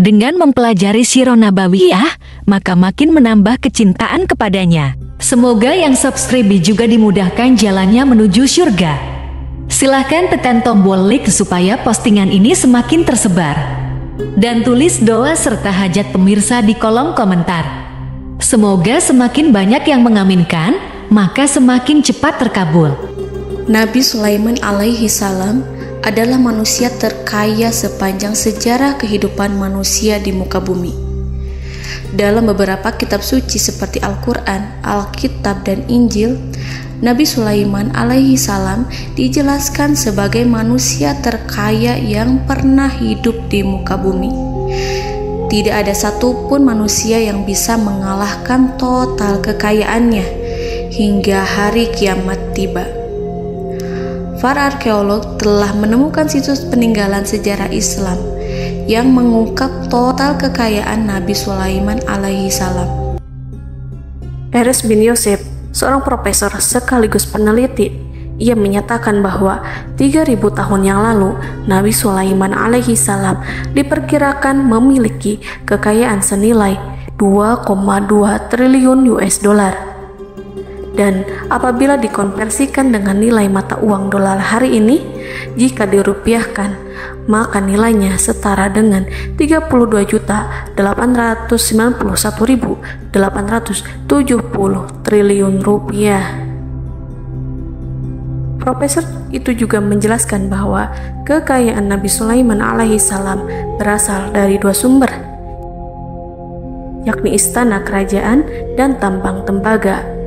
Dengan mempelajari Sirah Nabawiyah, maka makin menambah kecintaan kepadanya. Semoga yang subscribe juga dimudahkan jalannya menuju surga. Silahkan tekan tombol like supaya postingan ini semakin tersebar. Dan tulis doa serta hajat pemirsa di kolom komentar. Semoga semakin banyak yang mengaminkan, maka semakin cepat terkabul. Nabi Sulaiman alaihi salam adalah manusia terkaya sepanjang sejarah kehidupan manusia di muka bumi. Dalam beberapa kitab suci seperti Al-Quran, Alkitab, dan Injil, Nabi Sulaiman alaihi salam dijelaskan sebagai manusia terkaya yang pernah hidup di muka bumi. Tidak ada satupun manusia yang bisa mengalahkan total kekayaannya hingga hari kiamat tiba. Para arkeolog telah menemukan situs peninggalan sejarah Islam yang mengungkap total kekayaan Nabi Sulaiman alaihi salam. Erez bin Yosef, seorang profesor sekaligus peneliti, ia menyatakan bahwa 3.000 tahun yang lalu Nabi Sulaiman alaihi salam diperkirakan memiliki kekayaan senilai 2,2 triliun US dollar. Dan apabila dikonversikan dengan nilai mata uang dolar hari ini, jika dirupiahkan, maka nilainya setara dengan 32.891.870 triliun rupiah. Profesor itu juga menjelaskan bahwa kekayaan Nabi Sulaiman alaihi salam berasal dari dua sumber, yakni istana kerajaan dan tambang tembaga.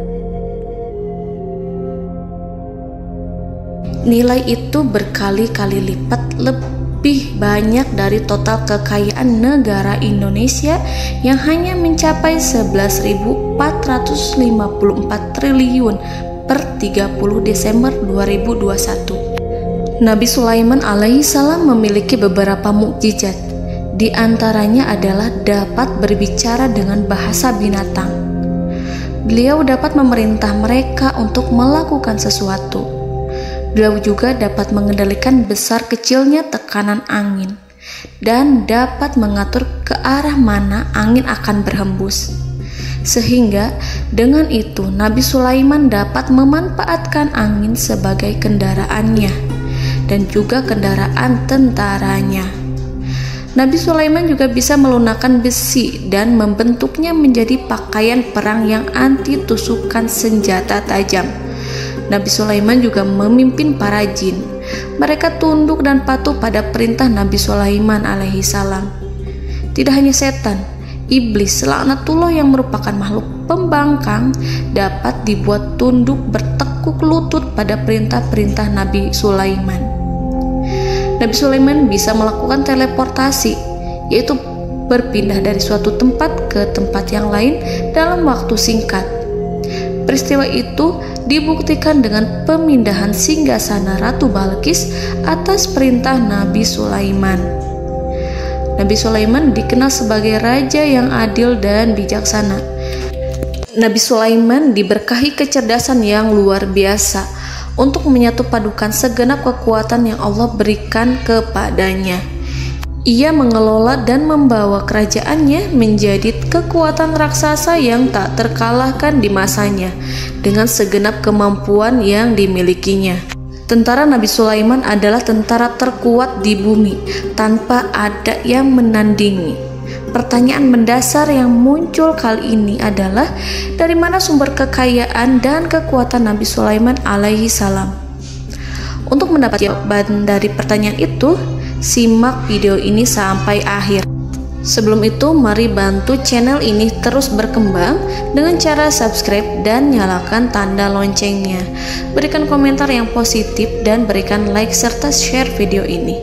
Nilai itu berkali-kali lipat lebih banyak dari total kekayaan negara Indonesia yang hanya mencapai 11.454 triliun per 30 Desember 2021. Nabi Sulaiman alaihi salam memiliki beberapa mukjizat. Di antaranya adalah dapat berbicara dengan bahasa binatang. Beliau dapat memerintah mereka untuk melakukan sesuatu. Beliau juga dapat mengendalikan besar kecilnya tekanan angin dan dapat mengatur ke arah mana angin akan berhembus. Sehingga dengan itu Nabi Sulaiman dapat memanfaatkan angin sebagai kendaraannya dan juga kendaraan tentaranya. Nabi Sulaiman juga bisa melunakkan besi dan membentuknya menjadi pakaian perang yang anti tusukan senjata tajam. Nabi Sulaiman juga memimpin para jin. Mereka tunduk dan patuh pada perintah Nabi Sulaiman alaihi salam. Tidak hanya setan, iblis laknatullah yang merupakan makhluk pembangkang dapat dibuat tunduk bertekuk lutut pada perintah-perintah Nabi Sulaiman. Nabi Sulaiman bisa melakukan teleportasi, yaitu berpindah dari suatu tempat ke tempat yang lain dalam waktu singkat. Peristiwa itu dibuktikan dengan pemindahan singgasana Ratu Balqis atas perintah Nabi Sulaiman. Nabi Sulaiman dikenal sebagai raja yang adil dan bijaksana. Nabi Sulaiman diberkahi kecerdasan yang luar biasa untuk menyatu padukan segenap kekuatan yang Allah berikan kepadanya. Ia mengelola dan membawa kerajaannya menjadi kekuatan raksasa yang tak terkalahkan di masanya dengan segenap kemampuan yang dimilikinya. Tentara Nabi Sulaiman adalah tentara terkuat di bumi tanpa ada yang menandingi. Pertanyaan mendasar yang muncul kali ini adalah dari mana sumber kekayaan dan kekuatan Nabi Sulaiman alaihi salam? Untuk mendapat jawaban dari pertanyaan itu, simak video ini sampai akhir. Sebelum itu, mari bantu channel ini terus berkembang dengan cara subscribe dan nyalakan tanda loncengnya. Berikan komentar yang positif dan berikan like serta share video ini.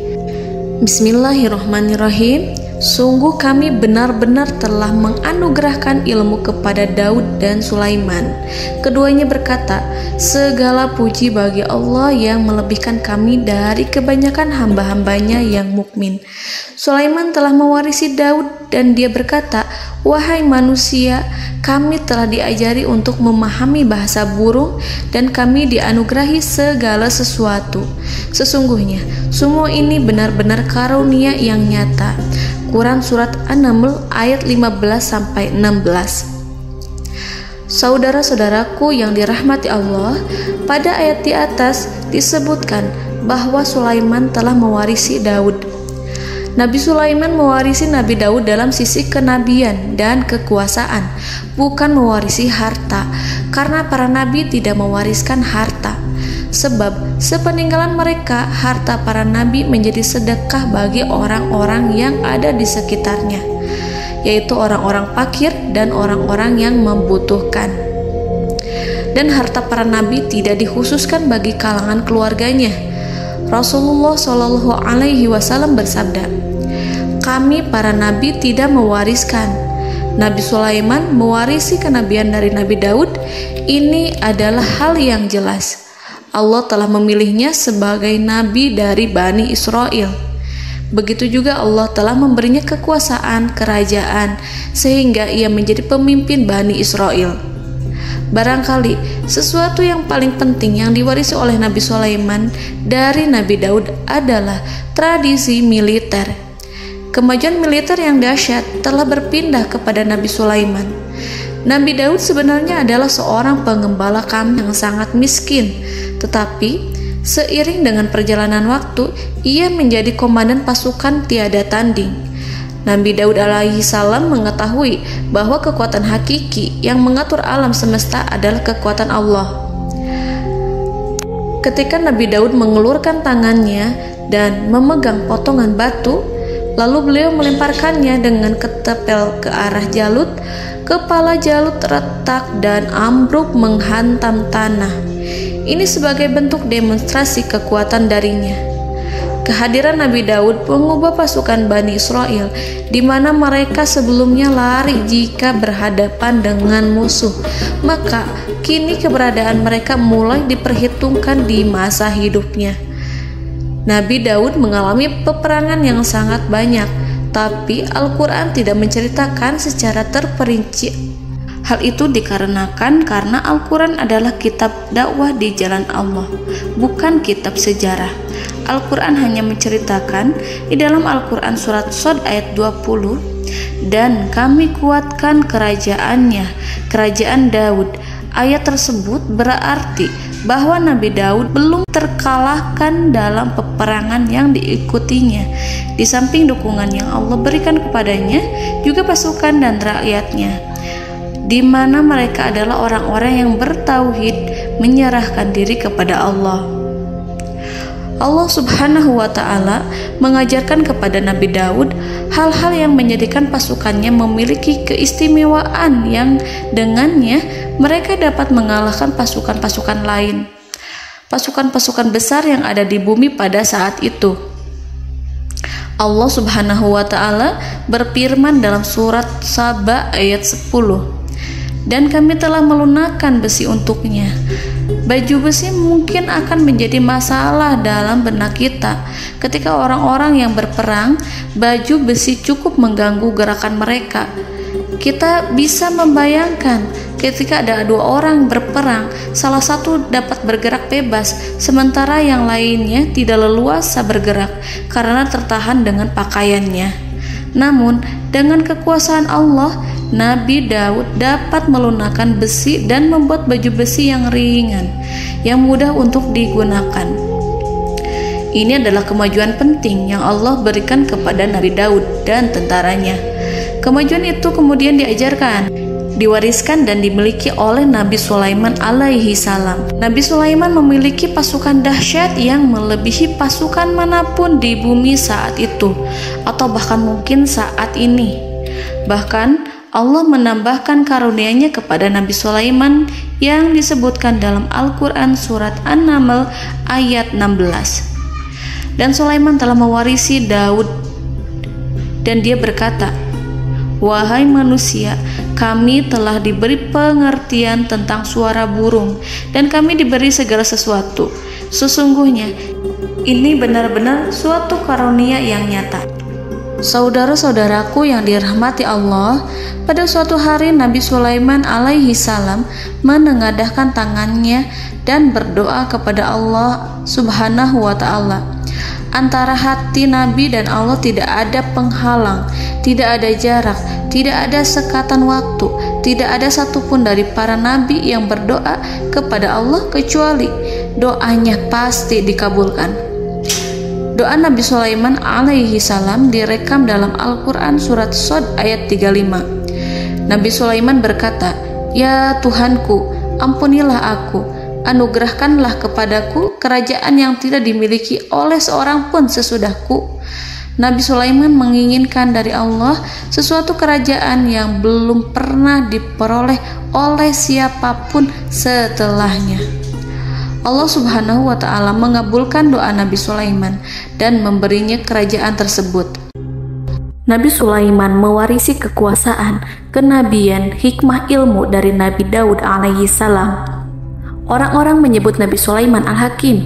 Bismillahirrahmanirrahim. Sungguh kami benar-benar telah menganugerahkan ilmu kepada Daud dan Sulaiman. Keduanya berkata, segala puji bagi Allah yang melebihkan kami dari kebanyakan hamba-hambanya yang mukmin. Sulaiman telah mewarisi Daud dan dia berkata, wahai manusia, kami telah diajari untuk memahami bahasa burung dan kami dianugerahi segala sesuatu. Sesungguhnya semua ini benar-benar karunia yang nyata. Quran Surat An-Naml ayat 15-16. Saudara-saudaraku yang dirahmati Allah, pada ayat di atas disebutkan bahwa Sulaiman telah mewarisi Daud. Nabi Sulaiman mewarisi Nabi Daud dalam sisi kenabian dan kekuasaan, bukan mewarisi harta, karena para nabi tidak mewariskan harta. Sebab sepeninggalan mereka, harta para nabi menjadi sedekah bagi orang-orang yang ada di sekitarnya, yaitu orang-orang fakir dan orang-orang yang membutuhkan. Dan harta para nabi tidak dikhususkan bagi kalangan keluarganya. Rasulullah Shallallahu Alaihi Wasallam bersabda, "Kami para nabi tidak mewariskan." Nabi Sulaiman mewarisi kenabian dari Nabi Daud. Ini adalah hal yang jelas. Allah telah memilihnya sebagai nabi dari Bani Israel. Begitu juga Allah telah memberinya kekuasaan kerajaan sehingga ia menjadi pemimpin Bani Israel. Barangkali sesuatu yang paling penting yang diwarisi oleh Nabi Sulaiman dari Nabi Daud adalah tradisi militer. Kemajuan militer yang dahsyat telah berpindah kepada Nabi Sulaiman. Nabi Daud sebenarnya adalah seorang pengembala kambing yang sangat miskin, tetapi seiring dengan perjalanan waktu, ia menjadi komandan pasukan tiada tanding. Nabi Daud alaihi salam mengetahui bahwa kekuatan hakiki yang mengatur alam semesta adalah kekuatan Allah. Ketika Nabi Daud mengelurkan tangannya dan memegang potongan batu, lalu beliau melemparkannya dengan ketepel ke arah Jalut, kepala Jalut retak dan ambruk menghantam tanah. Ini sebagai bentuk demonstrasi kekuatan darinya. Kehadiran Nabi Daud mengubah pasukan Bani Israel, di mana mereka sebelumnya lari jika berhadapan dengan musuh. Maka kini keberadaan mereka mulai diperhitungkan di masa hidupnya. Nabi Daud mengalami peperangan yang sangat banyak, tapi Al-Quran tidak menceritakan secara terperinci. Hal itu dikarenakan karena Al-Quran adalah kitab dakwah di jalan Allah, bukan kitab sejarah. Al-Quran hanya menceritakan di dalam Al-Quran surat Shad ayat 20, "Dan kami kuatkan kerajaannya, kerajaan Daud." Ayat tersebut berarti bahwa Nabi Daud belum terkalahkan dalam peperangan yang diikutinya. Di samping dukungan yang Allah berikan kepadanya, juga pasukan dan rakyatnya, di mana mereka adalah orang-orang yang bertauhid, menyerahkan diri kepada Allah. Allah Subhanahu wa Ta'ala mengajarkan kepada Nabi Daud hal-hal yang menjadikan pasukannya memiliki keistimewaan yang dengannya mereka dapat mengalahkan pasukan-pasukan lain, pasukan-pasukan besar yang ada di bumi pada saat itu. Allah Subhanahu wa Ta'ala berfirman dalam surat Saba ayat 10, "Dan kami telah melunakkan besi untuknya." Baju besi mungkin akan menjadi masalah dalam benak kita. Ketika orang-orang yang berperang, baju besi cukup mengganggu gerakan mereka. Kita bisa membayangkan ketika ada dua orang berperang, salah satu dapat bergerak bebas, sementara yang lainnya tidak leluasa bergerak karena tertahan dengan pakaiannya. Namun, dengan kekuasaan Allah, Nabi Daud dapat melunakkan besi dan membuat baju besi yang ringan, yang mudah untuk digunakan. Ini adalah kemajuan penting yang Allah berikan kepada Nabi Daud dan tentaranya. Kemajuan itu kemudian diajarkan, diwariskan dan dimiliki oleh Nabi Sulaiman alaihi salam. Nabi Sulaiman memiliki pasukan dahsyat yang melebihi pasukan manapun di bumi saat itu, atau bahkan mungkin saat ini. Bahkan Allah menambahkan karunia-Nya kepada Nabi Sulaiman yang disebutkan dalam Al-Quran surat An-Naml ayat 16. Dan Sulaiman telah mewarisi Daud, dan dia berkata, "Wahai manusia, kami telah diberi pengertian tentang suara burung, dan kami diberi segala sesuatu. Sesungguhnya ini benar-benar suatu karunia yang nyata." Saudara-saudaraku yang dirahmati Allah, pada suatu hari Nabi Sulaiman alaihi salam menengadahkan tangannya dan berdoa kepada Allah Subhanahu wa ta'ala. Antara hati Nabi dan Allah tidak ada penghalang, tidak ada jarak, tidak ada sekatan waktu, tidak ada satupun dari para nabi yang berdoa kepada Allah kecuali doanya pasti dikabulkan. Doa Nabi Sulaiman alaihi salam direkam dalam Al-Quran surat Shad ayat 35. Nabi Sulaiman berkata, "Ya Tuhanku, ampunilah aku, anugerahkanlah kepadaku kerajaan yang tidak dimiliki oleh seorang pun sesudahku." Nabi Sulaiman menginginkan dari Allah sesuatu kerajaan yang belum pernah diperoleh oleh siapapun setelahnya. Allah Subhanahu wa ta'ala mengabulkan doa Nabi Sulaiman dan memberinya kerajaan tersebut. Nabi Sulaiman mewarisi kekuasaan, kenabian, hikmah ilmu dari Nabi Daud alaihi salam. Orang-orang menyebut Nabi Sulaiman Al-Hakim,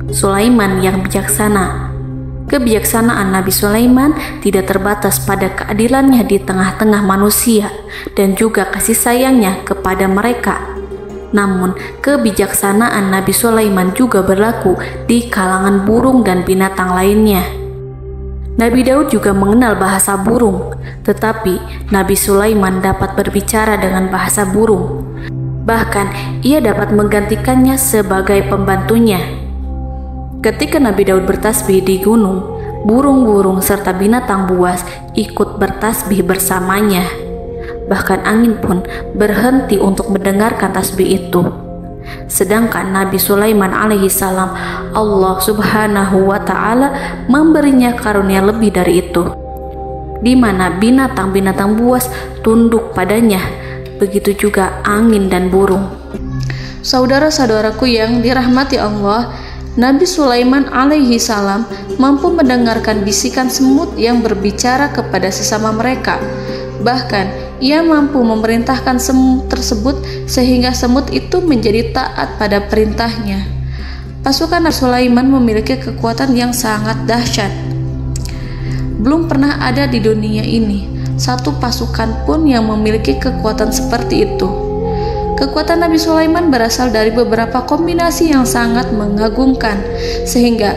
Sulaiman yang bijaksana. Kebijaksanaan Nabi Sulaiman tidak terbatas pada keadilannya di tengah-tengah manusia dan juga kasih sayangnya kepada mereka. Namun, kebijaksanaan Nabi Sulaiman juga berlaku di kalangan burung dan binatang lainnya. Nabi Daud juga mengenal bahasa burung, tetapi Nabi Sulaiman dapat berbicara dengan bahasa burung. Bahkan, ia dapat menggantikannya sebagai pembantunya. Ketika Nabi Daud bertasbih di gunung, burung-burung serta binatang buas ikut bertasbih bersamanya. Bahkan angin pun berhenti untuk mendengarkan tasbih itu. Sedangkan Nabi Sulaiman alaihi salam, Allah Subhanahu wa ta'ala memberinya karunia lebih dari itu, di mana binatang-binatang buas tunduk padanya, begitu juga angin dan burung. Saudara-saudaraku yang dirahmati Allah, Nabi Sulaiman alaihi salam mampu mendengarkan bisikan semut yang berbicara kepada sesama mereka. Bahkan ia mampu memerintahkan semut tersebut sehingga semut itu menjadi taat pada perintahnya. Pasukan Nabi Sulaiman memiliki kekuatan yang sangat dahsyat. Belum pernah ada di dunia ini satu pasukan pun yang memiliki kekuatan seperti itu. Kekuatan Nabi Sulaiman berasal dari beberapa kombinasi yang sangat mengagumkan, sehingga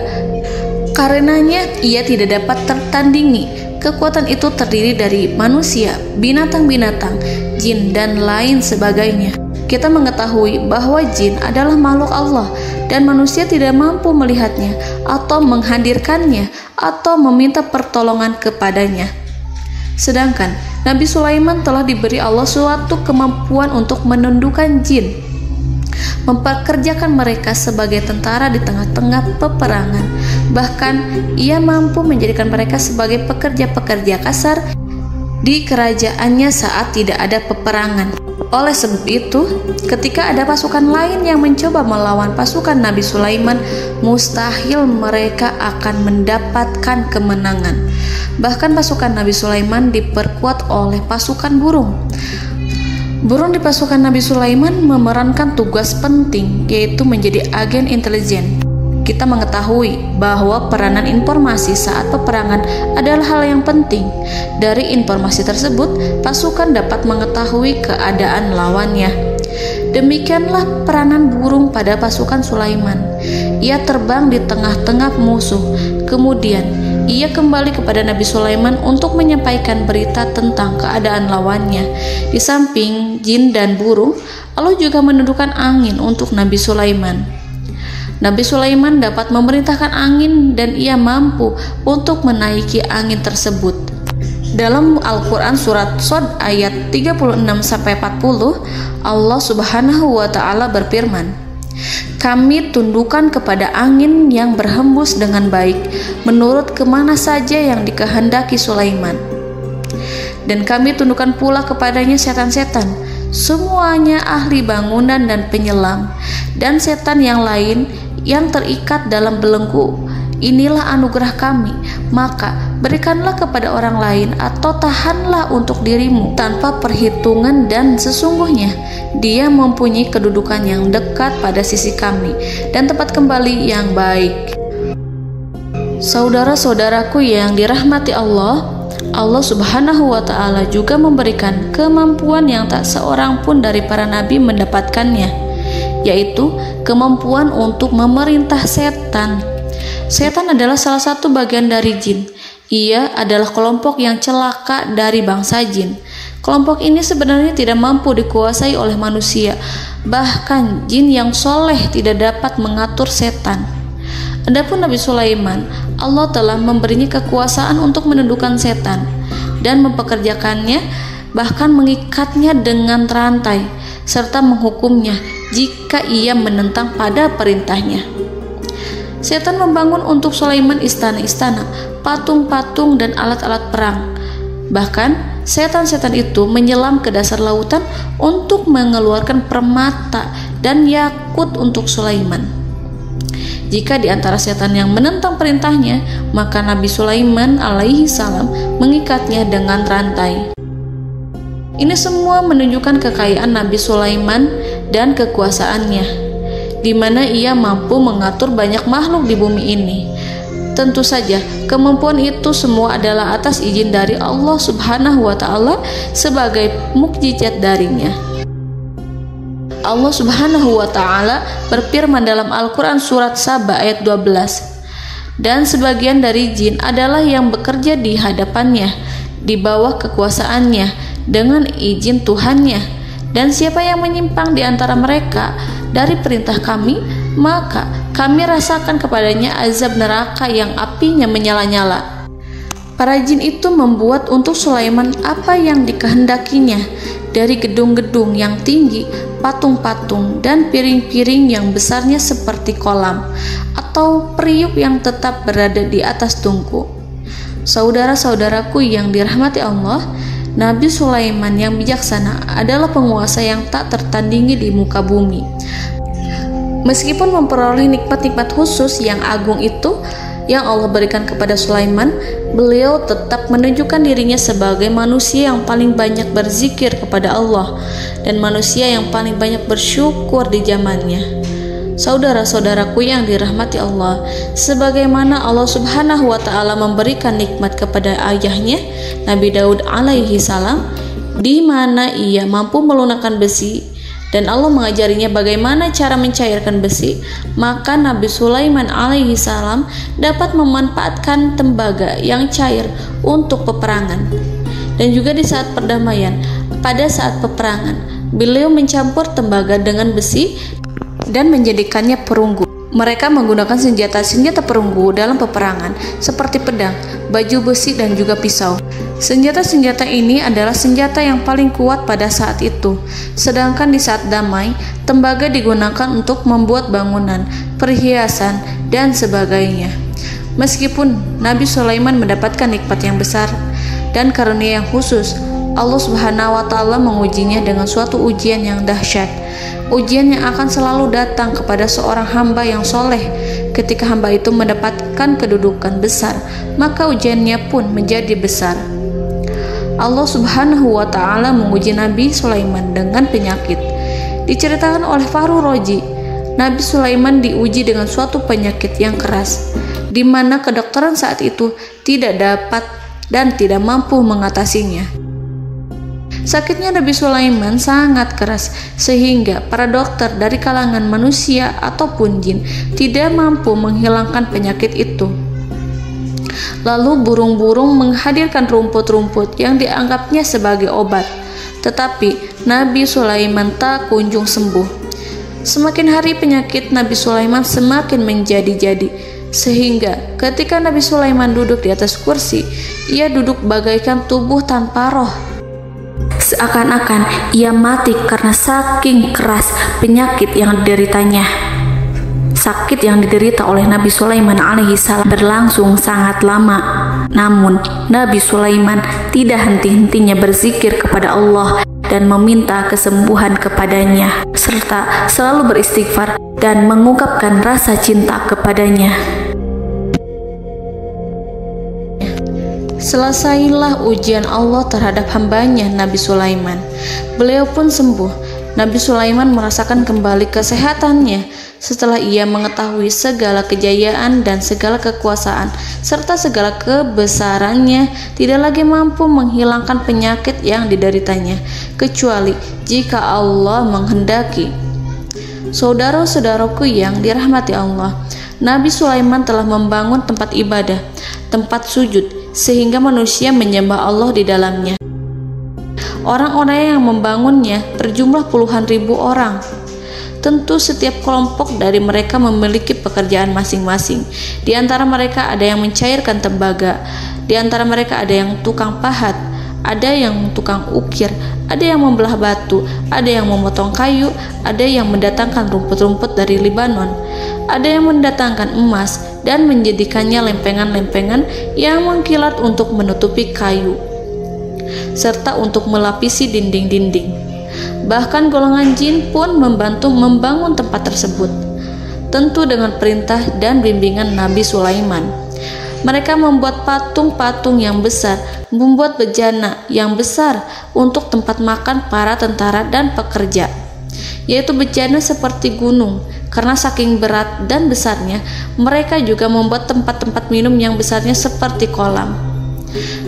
karenanya ia tidak dapat tertandingi. Kekuatan itu terdiri dari manusia, binatang-binatang, jin, dan lain sebagainya. Kita mengetahui bahwa jin adalah makhluk Allah dan manusia tidak mampu melihatnya atau menghadirkannya atau meminta pertolongan kepadanya. Sedangkan Nabi Sulaiman telah diberi Allah suatu kemampuan untuk menundukkan jin, memperkerjakan mereka sebagai tentara di tengah-tengah peperangan. Bahkan ia mampu menjadikan mereka sebagai pekerja-pekerja kasar di kerajaannya saat tidak ada peperangan. Oleh sebab itu, ketika ada pasukan lain yang mencoba melawan pasukan Nabi Sulaiman, mustahil mereka akan mendapatkan kemenangan. Bahkan pasukan Nabi Sulaiman diperkuat oleh pasukan burung. Burung di pasukan Nabi Sulaiman memerankan tugas penting, yaitu menjadi agen intelijen. Kita mengetahui bahwa peranan informasi saat peperangan adalah hal yang penting. Dari informasi tersebut, pasukan dapat mengetahui keadaan lawannya. Demikianlah peranan burung pada pasukan Sulaiman. Ia terbang di tengah-tengah musuh. Kemudian, ia kembali kepada Nabi Sulaiman untuk menyampaikan berita tentang keadaan lawannya. Di samping jin dan burung, Allah juga menundukkan angin untuk Nabi Sulaiman. Nabi Sulaiman dapat memerintahkan angin dan ia mampu untuk menaiki angin tersebut. Dalam Al-Quran surat Shad ayat 36-40, Allah Subhanahu wa ta'ala berfirman, "Kami tundukkan kepada angin yang berhembus dengan baik menurut kemana saja yang dikehendaki Sulaiman. Dan kami tundukkan pula kepadanya setan-setan, semuanya ahli bangunan dan penyelam, dan setan yang lain yang terikat dalam belenggu. Inilah anugerah kami, maka berikanlah kepada orang lain atau tahanlah untuk dirimu tanpa perhitungan, dan sesungguhnya dia mempunyai kedudukan yang dekat pada sisi kami dan tempat kembali yang baik." Saudara-saudaraku yang dirahmati Allah, Allah Subhanahu wa Ta'ala juga memberikan kemampuan yang tak seorang pun dari para nabi mendapatkannya, yaitu kemampuan untuk memerintah setan. Setan adalah salah satu bagian dari jin. Ia adalah kelompok yang celaka dari bangsa jin. Kelompok ini sebenarnya tidak mampu dikuasai oleh manusia. Bahkan jin yang soleh tidak dapat mengatur setan. Adapun Nabi Sulaiman, Allah telah memberinya kekuasaan untuk menundukkan setan dan mempekerjakannya, bahkan mengikatnya dengan rantai serta menghukumnya jika ia menentang pada perintahnya. Setan membangun untuk Sulaiman istana-istana, patung-patung dan alat-alat perang. Bahkan setan-setan itu menyelam ke dasar lautan untuk mengeluarkan permata dan yakut untuk Sulaiman. Jika di antara setan yang menentang perintahnya, maka Nabi Sulaiman alaihi salam mengikatnya dengan rantai. Ini semua menunjukkan kekayaan Nabi Sulaiman dan kekuasaannya, di mana ia mampu mengatur banyak makhluk di bumi ini. Tentu saja, kemampuan itu semua adalah atas izin dari Allah Subhanahu wa Ta'ala sebagai mukjizat darinya. Allah Subhanahu wa Ta'ala berfirman dalam Al-Quran surat Saba ayat 12, dan sebagian dari jin adalah yang bekerja di hadapannya di bawah kekuasaannya dengan izin Tuhannya, dan siapa yang menyimpang di antara mereka dari perintah kami, maka kami rasakan kepadanya azab neraka yang apinya menyala-nyala. Para jin itu membuat untuk Sulaiman apa yang dikehendakinya, dari gedung-gedung yang tinggi, patung-patung, dan piring-piring yang besarnya seperti kolam, atau periuk yang tetap berada di atas tungku. Saudara-saudaraku yang dirahmati Allah, Nabi Sulaiman yang bijaksana adalah penguasa yang tak tertandingi di muka bumi. Meskipun memperoleh nikmat-nikmat khusus yang agung itu yang Allah berikan kepada Sulaiman, beliau tetap menunjukkan dirinya sebagai manusia yang paling banyak berzikir kepada Allah dan manusia yang paling banyak bersyukur di zamannya. Saudara-saudaraku yang dirahmati Allah, sebagaimana Allah Subhanahu wa Ta'ala memberikan nikmat kepada ayahnya Nabi Daud alaihi salam, di mana ia mampu melunakkan besi, dan Allah mengajarinya bagaimana cara mencairkan besi, maka Nabi Sulaiman alaihi salam dapat memanfaatkan tembaga yang cair untuk peperangan. Dan juga di saat perdamaian, pada saat peperangan, beliau mencampur tembaga dengan besi dan menjadikannya perunggu. Mereka menggunakan senjata-senjata perunggu dalam peperangan seperti pedang, baju besi, dan juga pisau. Senjata-senjata ini adalah senjata yang paling kuat pada saat itu. Sedangkan di saat damai, tembaga digunakan untuk membuat bangunan, perhiasan, dan sebagainya. Meskipun Nabi Sulaiman mendapatkan nikmat yang besar dan karunia yang khusus, Allah Subhanahu wa Ta'ala mengujinya dengan suatu ujian yang dahsyat. Ujian yang akan selalu datang kepada seorang hamba yang soleh. Ketika hamba itu mendapatkan kedudukan besar, maka ujiannya pun menjadi besar. Allah Subhanahu wa Ta'ala menguji Nabi Sulaiman dengan penyakit. Diceritakan oleh Fahru Roji, Nabi Sulaiman diuji dengan suatu penyakit yang keras, di mana kedokteran saat itu tidak dapat dan tidak mampu mengatasinya. Sakitnya Nabi Sulaiman sangat keras sehingga para dokter dari kalangan manusia ataupun jin tidak mampu menghilangkan penyakit itu. Lalu burung-burung menghadirkan rumput-rumput yang dianggapnya sebagai obat, tetapi Nabi Sulaiman tak kunjung sembuh. Semakin hari penyakit Nabi Sulaiman semakin menjadi-jadi, sehingga ketika Nabi Sulaiman duduk di atas kursi, ia duduk bagaikan tubuh tanpa roh. Seakan-akan ia mati karena saking keras penyakit yang dideritanya. Sakit yang diderita oleh Nabi Sulaiman alaihi salam berlangsung sangat lama. Namun Nabi Sulaiman tidak henti-hentinya berzikir kepada Allah dan meminta kesembuhan kepadanya, serta selalu beristighfar dan mengungkapkan rasa cinta kepadanya. Selesailah ujian Allah terhadap hambanya Nabi Sulaiman. Beliau pun sembuh Nabi Sulaiman merasakan kembali kesehatannya setelah ia mengetahui segala kejayaan dan segala kekuasaan serta segala kebesarannya tidak lagi mampu menghilangkan penyakit yang dideritanya kecuali jika Allah menghendaki. Saudara-saudaraku yang dirahmati Allah, Nabi Sulaiman telah membangun tempat ibadah, tempat sujud, sehingga manusia menyembah Allah di dalamnya. Orang-orang yang membangunnya berjumlah puluhan ribu orang. Tentu setiap kelompok dari mereka memiliki pekerjaan masing-masing. Di antara mereka ada yang mencairkan tembaga, di antara mereka ada yang tukang pahat, ada yang tukang ukir, ada yang membelah batu, ada yang memotong kayu, ada yang mendatangkan rumput-rumput dari Libanon, ada yang mendatangkan emas dan menjadikannya lempengan-lempengan yang mengkilat untuk menutupi kayu serta untuk melapisi dinding-dinding. Bahkan golongan jin pun membantu membangun tempat tersebut, tentu dengan perintah dan bimbingan Nabi Sulaiman. Mereka membuat patung-patung yang besar, membuat bejana yang besar untuk tempat makan para tentara dan pekerja, yaitu bejana seperti gunung. Karena saking berat dan besarnya, mereka juga membuat tempat-tempat minum yang besarnya seperti kolam.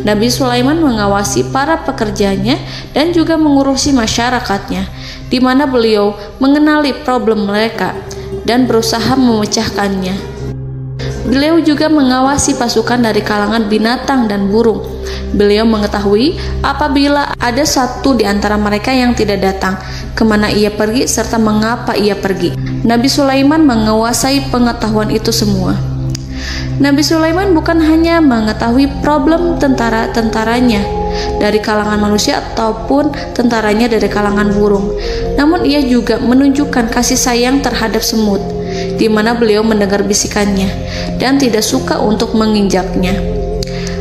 Nabi Sulaiman mengawasi para pekerjanya dan juga mengurusi masyarakatnya, di mana beliau mengenali problem mereka dan berusaha memecahkannya. Beliau juga mengawasi pasukan dari kalangan binatang dan burung. Beliau mengetahui apabila ada satu di antara mereka yang tidak datang, kemana ia pergi serta mengapa ia pergi. Nabi Sulaiman menguasai pengetahuan itu semua. Nabi Sulaiman bukan hanya mengetahui problem tentara-tentaranya dari kalangan manusia ataupun tentaranya dari kalangan burung, namun ia juga menunjukkan kasih sayang terhadap semut, di mana beliau mendengar bisikannya dan tidak suka untuk menginjaknya.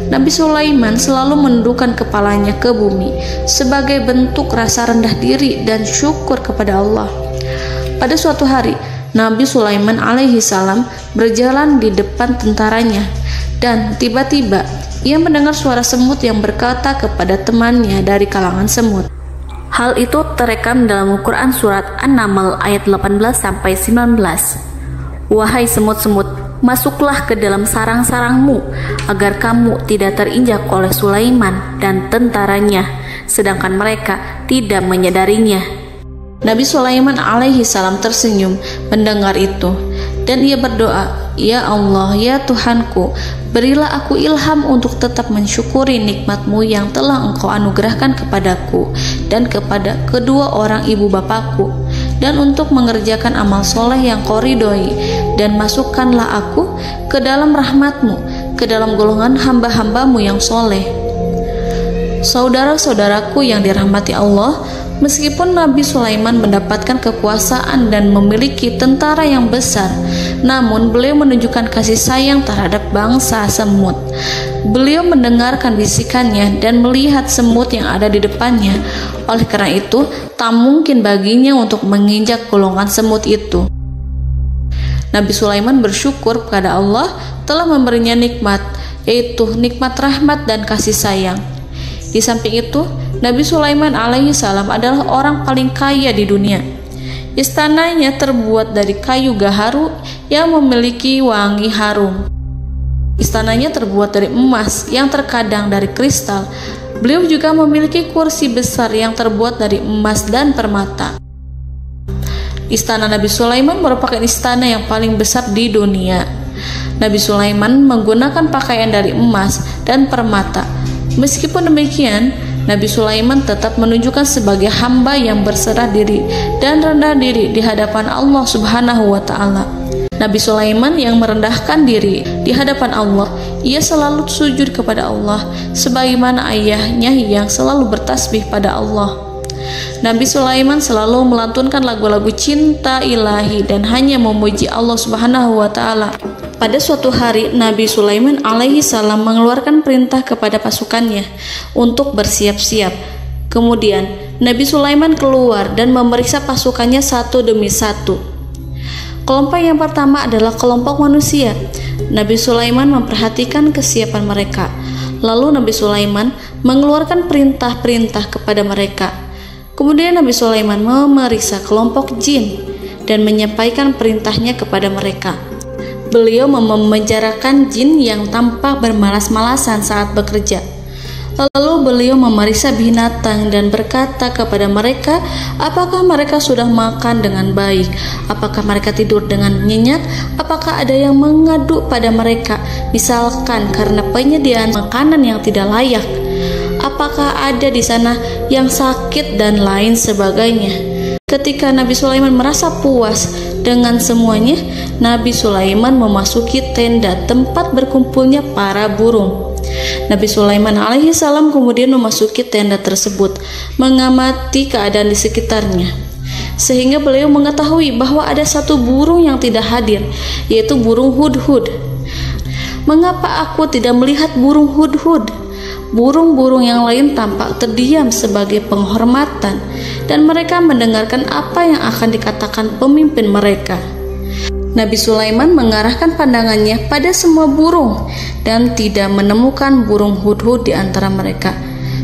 Nabi Sulaiman selalu menundukkan kepalanya ke bumi sebagai bentuk rasa rendah diri dan syukur kepada Allah. Pada suatu hari, Nabi Sulaiman alaihi salam berjalan di depan tentaranya dan tiba-tiba ia mendengar suara semut yang berkata kepada temannya dari kalangan semut. Hal itu terekam dalam Al-Quran surat An-Naml ayat 18-19. Wahai semut-semut, masuklah ke dalam sarang-sarangmu agar kamu tidak terinjak oleh Sulaiman dan tentaranya, sedangkan mereka tidak menyadarinya. Nabi Sulaiman alaihi salam tersenyum mendengar itu dan ia berdoa, "Ya Allah, ya Tuhanku, berilah aku ilham untuk tetap mensyukuri nikmat-Mu yang telah Engkau anugerahkan kepadaku dan kepada kedua orang ibu bapakku, dan untuk mengerjakan amal soleh yang Kau ridhoi, dan masukkanlah aku ke dalam rahmat-Mu, ke dalam golongan hamba-hamba-Mu yang soleh." Saudara-saudaraku yang dirahmati Allah, meskipun Nabi Sulaiman mendapatkan kekuasaan dan memiliki tentara yang besar, namun beliau menunjukkan kasih sayang terhadap bangsa semut. Beliau mendengarkan bisikannya dan melihat semut yang ada di depannya. Oleh karena itu, tak mungkin baginya untuk menginjak golongan semut itu. Nabi Sulaiman bersyukur kepada Allah telah memberinya nikmat, yaitu nikmat rahmat dan kasih sayang. Di samping itu, Nabi Sulaiman alaihi salam adalah orang paling kaya di dunia. Istananya terbuat dari kayu gaharu yang memiliki wangi harum. Istananya terbuat dari emas yang terkadang dari kristal. Beliau juga memiliki kursi besar yang terbuat dari emas dan permata. Istana Nabi Sulaiman merupakan istana yang paling besar di dunia. Nabi Sulaiman menggunakan pakaian dari emas dan permata. Meskipun demikian, Nabi Sulaiman tetap menunjukkan sebagai hamba yang berserah diri dan rendah diri di hadapan Allah Subhanahu wa Ta'ala. Nabi Sulaiman yang merendahkan diri di hadapan Allah, ia selalu sujud kepada Allah, sebagaimana ayahnya yang selalu bertasbih pada Allah. Nabi Sulaiman selalu melantunkan lagu-lagu cinta ilahi dan hanya memuji Allah Subhanahu wa Ta'ala. Pada suatu hari, Nabi Sulaiman alaihi salam mengeluarkan perintah kepada pasukannya untuk bersiap-siap. Kemudian, Nabi Sulaiman keluar dan memeriksa pasukannya satu demi satu. Kelompok yang pertama adalah kelompok manusia. Nabi Sulaiman memperhatikan kesiapan mereka. Lalu Nabi Sulaiman mengeluarkan perintah-perintah kepada mereka. Kemudian Nabi Sulaiman memeriksa kelompok jin dan menyampaikan perintahnya kepada mereka. Beliau memenjarakan jin yang tampak bermalas-malasan saat bekerja. Lalu beliau memeriksa binatang dan berkata kepada mereka, apakah mereka sudah makan dengan baik? Apakah mereka tidur dengan nyenyak? Apakah ada yang mengadu pada mereka, misalkan karena penyediaan makanan yang tidak layak? Apakah ada di sana yang sakit dan lain sebagainya? Ketika Nabi Sulaiman merasa puas dengan semuanya, Nabi Sulaiman memasuki tenda tempat berkumpulnya para burung. Nabi Sulaiman alaihi salam kemudian memasuki tenda tersebut, mengamati keadaan di sekitarnya, sehingga beliau mengetahui bahwa ada satu burung yang tidak hadir, yaitu burung hudhud. Mengapa aku tidak melihat burung hudhud? Burung-burung yang lain tampak terdiam sebagai penghormatan, dan mereka mendengarkan apa yang akan dikatakan pemimpin mereka. Nabi Sulaiman mengarahkan pandangannya pada semua burung dan tidak menemukan burung hudhud di antara mereka.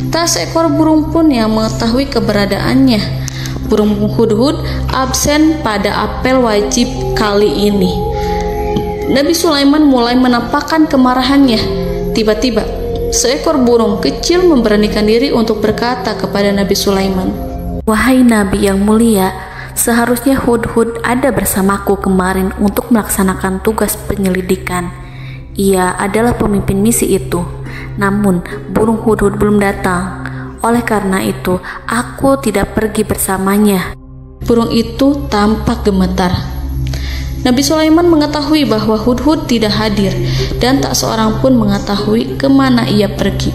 Tak seekor burung pun yang mengetahui keberadaannya. Burung hudhud absen pada apel wajib kali ini. Nabi Sulaiman mulai menampakkan kemarahannya. Tiba-tiba, seekor burung kecil memberanikan diri untuk berkata kepada Nabi Sulaiman, "Wahai Nabi yang mulia, seharusnya hudhud ada bersamaku kemarin untuk melaksanakan tugas penyelidikan. Ia adalah pemimpin misi itu. Namun, burung hudhud belum datang. Oleh karena itu, aku tidak pergi bersamanya." Burung itu tampak gemetar. Nabi Sulaiman mengetahui bahwa hudhud tidak hadir dan tak seorang pun mengetahui kemana ia pergi.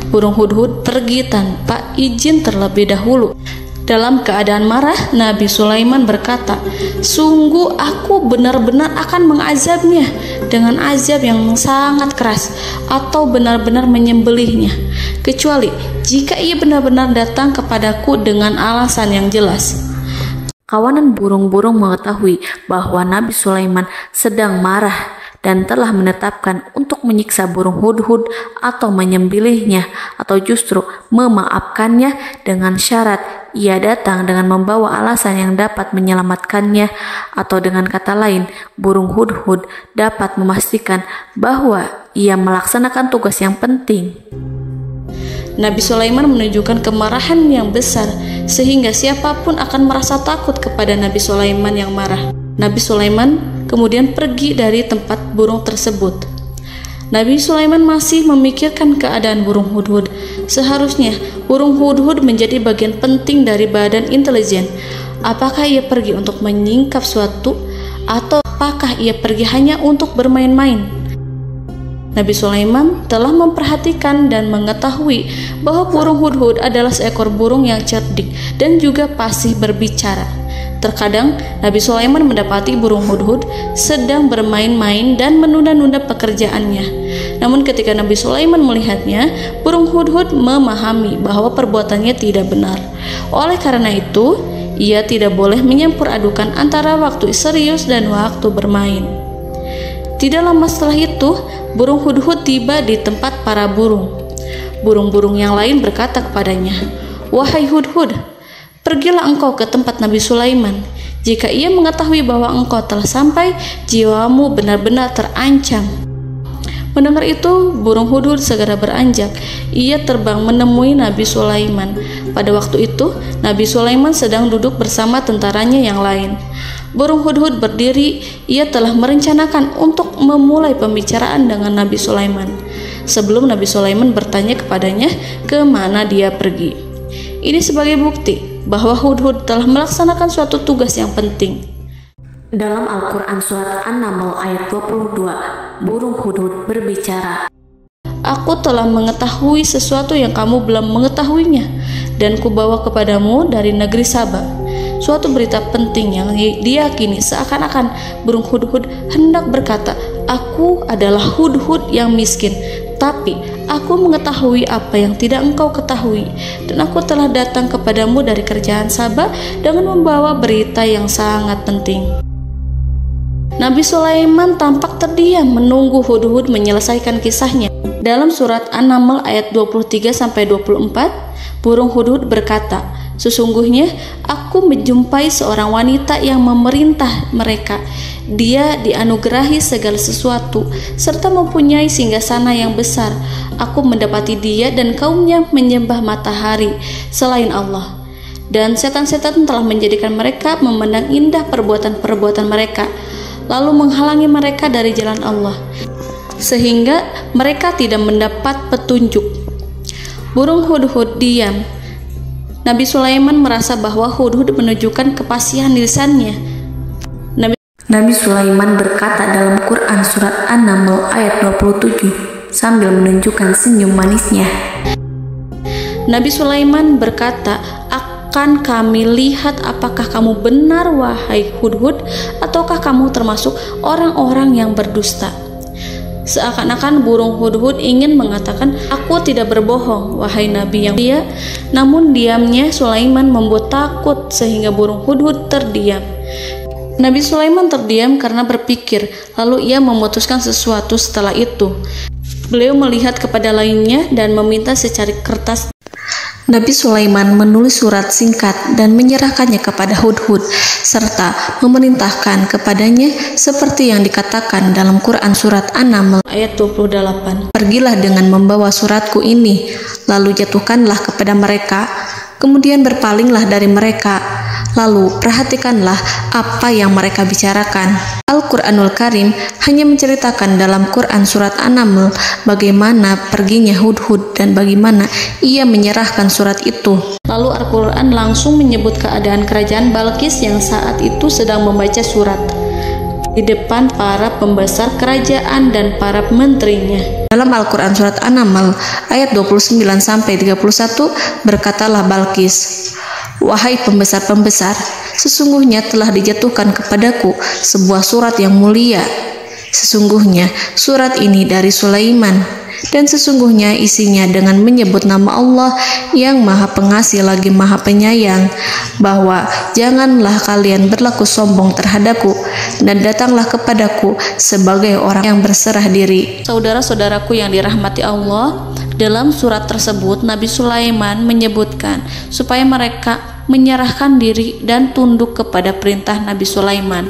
Burung hudhud pergi tanpa izin terlebih dahulu. Dalam keadaan marah, Nabi Sulaiman berkata, "Sungguh aku benar-benar akan mengazabnya dengan azab yang sangat keras atau benar-benar menyembelihnya, kecuali jika ia benar-benar datang kepadaku dengan alasan yang jelas." Kawanan burung-burung mengetahui bahwa Nabi Sulaiman sedang marah dan telah menetapkan untuk menyiksa burung hudhud atau menyembelihnya atau justru memaafkannya dengan syarat ia datang dengan membawa alasan yang dapat menyelamatkannya, atau dengan kata lain, burung hudhud dapat memastikan bahwa ia melaksanakan tugas yang penting. Nabi Sulaiman menunjukkan kemarahan yang besar sehingga siapapun akan merasa takut kepada Nabi Sulaiman yang marah. Nabi Sulaiman kemudian pergi dari tempat burung tersebut. Nabi Sulaiman masih memikirkan keadaan burung hudhud. Seharusnya burung hudhud menjadi bagian penting dari badan intelijen. Apakah ia pergi untuk menyingkap suatu, atau apakah ia pergi hanya untuk bermain-main? Nabi Sulaiman telah memperhatikan dan mengetahui bahwa burung hudhud adalah seekor burung yang cerdik dan juga fasih berbicara. Terkadang Nabi Sulaiman mendapati burung hudhud sedang bermain-main dan menunda-nunda pekerjaannya. Namun ketika Nabi Sulaiman melihatnya, burung hudhud memahami bahwa perbuatannya tidak benar. Oleh karena itu, ia tidak boleh menyampur adukan antara waktu serius dan waktu bermain. Tidak lama setelah itu, burung hudhud tiba di tempat para burung. Burung-burung yang lain berkata kepadanya, "Wahai hudhud, pergilah engkau ke tempat Nabi Sulaiman. Jika ia mengetahui bahwa engkau telah sampai, jiwamu benar-benar terancam." Mendengar itu, burung hudhud segera beranjak. Ia terbang menemui Nabi Sulaiman. Pada waktu itu, Nabi Sulaiman sedang duduk bersama tentaranya yang lain. Burung hudhud berdiri. Ia telah merencanakan untuk memulai pembicaraan dengan Nabi Sulaiman sebelum Nabi Sulaiman bertanya kepadanya kemana dia pergi. Ini sebagai bukti bahwa hudhud telah melaksanakan suatu tugas yang penting. Dalam Al-Quran Surat An-Naml ayat 22, burung hudhud berbicara, "Aku telah mengetahui sesuatu yang kamu belum mengetahuinya, dan kubawa kepadamu dari negeri Saba suatu berita penting yang diyakini seakan-akan burung hudhud hendak berkata, 'Aku adalah hudhud yang miskin, tapi aku mengetahui apa yang tidak engkau ketahui, dan aku telah datang kepadamu dari kerajaan Saba dengan membawa berita yang sangat penting.'" Nabi Sulaiman tampak terdiam menunggu hudhud menyelesaikan kisahnya. Dalam surat An-Naml ayat 23-24, burung hudhud berkata, Sesungguhnya aku menjumpai seorang wanita yang memerintah mereka. Dia dianugerahi segala sesuatu serta mempunyai singgasana yang besar. Aku mendapati dia dan kaumnya menyembah matahari selain Allah. Dan setan-setan telah menjadikan mereka memandang indah perbuatan-perbuatan mereka, lalu menghalangi mereka dari jalan Allah, sehingga mereka tidak mendapat petunjuk. Burung hudhud diam. Nabi Sulaiman merasa bahwa hudhud menunjukkan kepasihan lisannya. Nabi Sulaiman berkata dalam Quran surat An-Naml ayat 27 sambil menunjukkan senyum manisnya. Nabi Sulaiman berkata, "Akan kami lihat apakah kamu benar wahai hudhud, ataukah kamu termasuk orang-orang yang berdusta." Seakan-akan burung hudhud ingin mengatakan, "Aku tidak berbohong, wahai Nabi yang mulia." Namun diamnya Sulaiman membuat takut sehingga burung hudhud terdiam. Nabi Sulaiman terdiam karena berpikir, lalu ia memutuskan sesuatu setelah itu. Beliau melihat kepada lainnya dan meminta secari kertas. Nabi Sulaiman menulis surat singkat dan menyerahkannya kepada hudhud serta memerintahkan kepadanya seperti yang dikatakan dalam Quran surat An-Naml ayat 28. "Pergilah dengan membawa suratku ini, lalu jatuhkanlah kepada mereka, kemudian berpalinglah dari mereka, lalu perhatikanlah apa yang mereka bicarakan." Al-Quranul Karim hanya menceritakan dalam Quran surat An-Naml bagaimana perginya hudhud dan bagaimana ia menyerahkan surat itu. Lalu Al-Quran langsung menyebut keadaan kerajaan Balqis yang saat itu sedang membaca surat di depan para pembesar kerajaan dan para menterinya. Dalam Al-Quran surat An-Naml ayat 29-31 berkatalah Balqis, "Wahai pembesar-pembesar, sesungguhnya telah dijatuhkan kepadaku sebuah surat yang mulia. Sesungguhnya surat ini dari Sulaiman, dan sesungguhnya isinya dengan menyebut nama Allah yang Maha Pengasih lagi Maha Penyayang, bahwa janganlah kalian berlaku sombong terhadapku, dan datanglah kepadaku sebagai orang yang berserah diri." Saudara-saudaraku yang dirahmati Allah, dalam surat tersebut Nabi Sulaiman menyebutkan supaya mereka menyerahkan diri dan tunduk kepada perintah Nabi Sulaiman.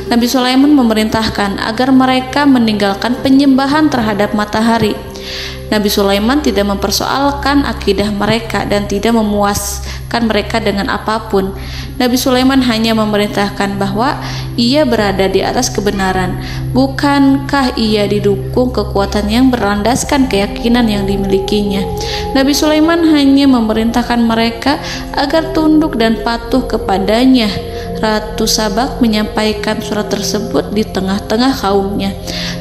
Nabi Sulaiman memerintahkan agar mereka meninggalkan penyembahan terhadap matahari. Nabi Sulaiman tidak mempersoalkan akidah mereka dan tidak memuaskan mereka dengan apapun. Nabi Sulaiman hanya memerintahkan bahwa ia berada di atas kebenaran. Bukankah ia didukung kekuatan yang berlandaskan keyakinan yang dimilikinya? Nabi Sulaiman hanya memerintahkan mereka agar tunduk dan patuh kepadanya. Ratu Sabak menyampaikan surat tersebut di tengah-tengah kaumnya.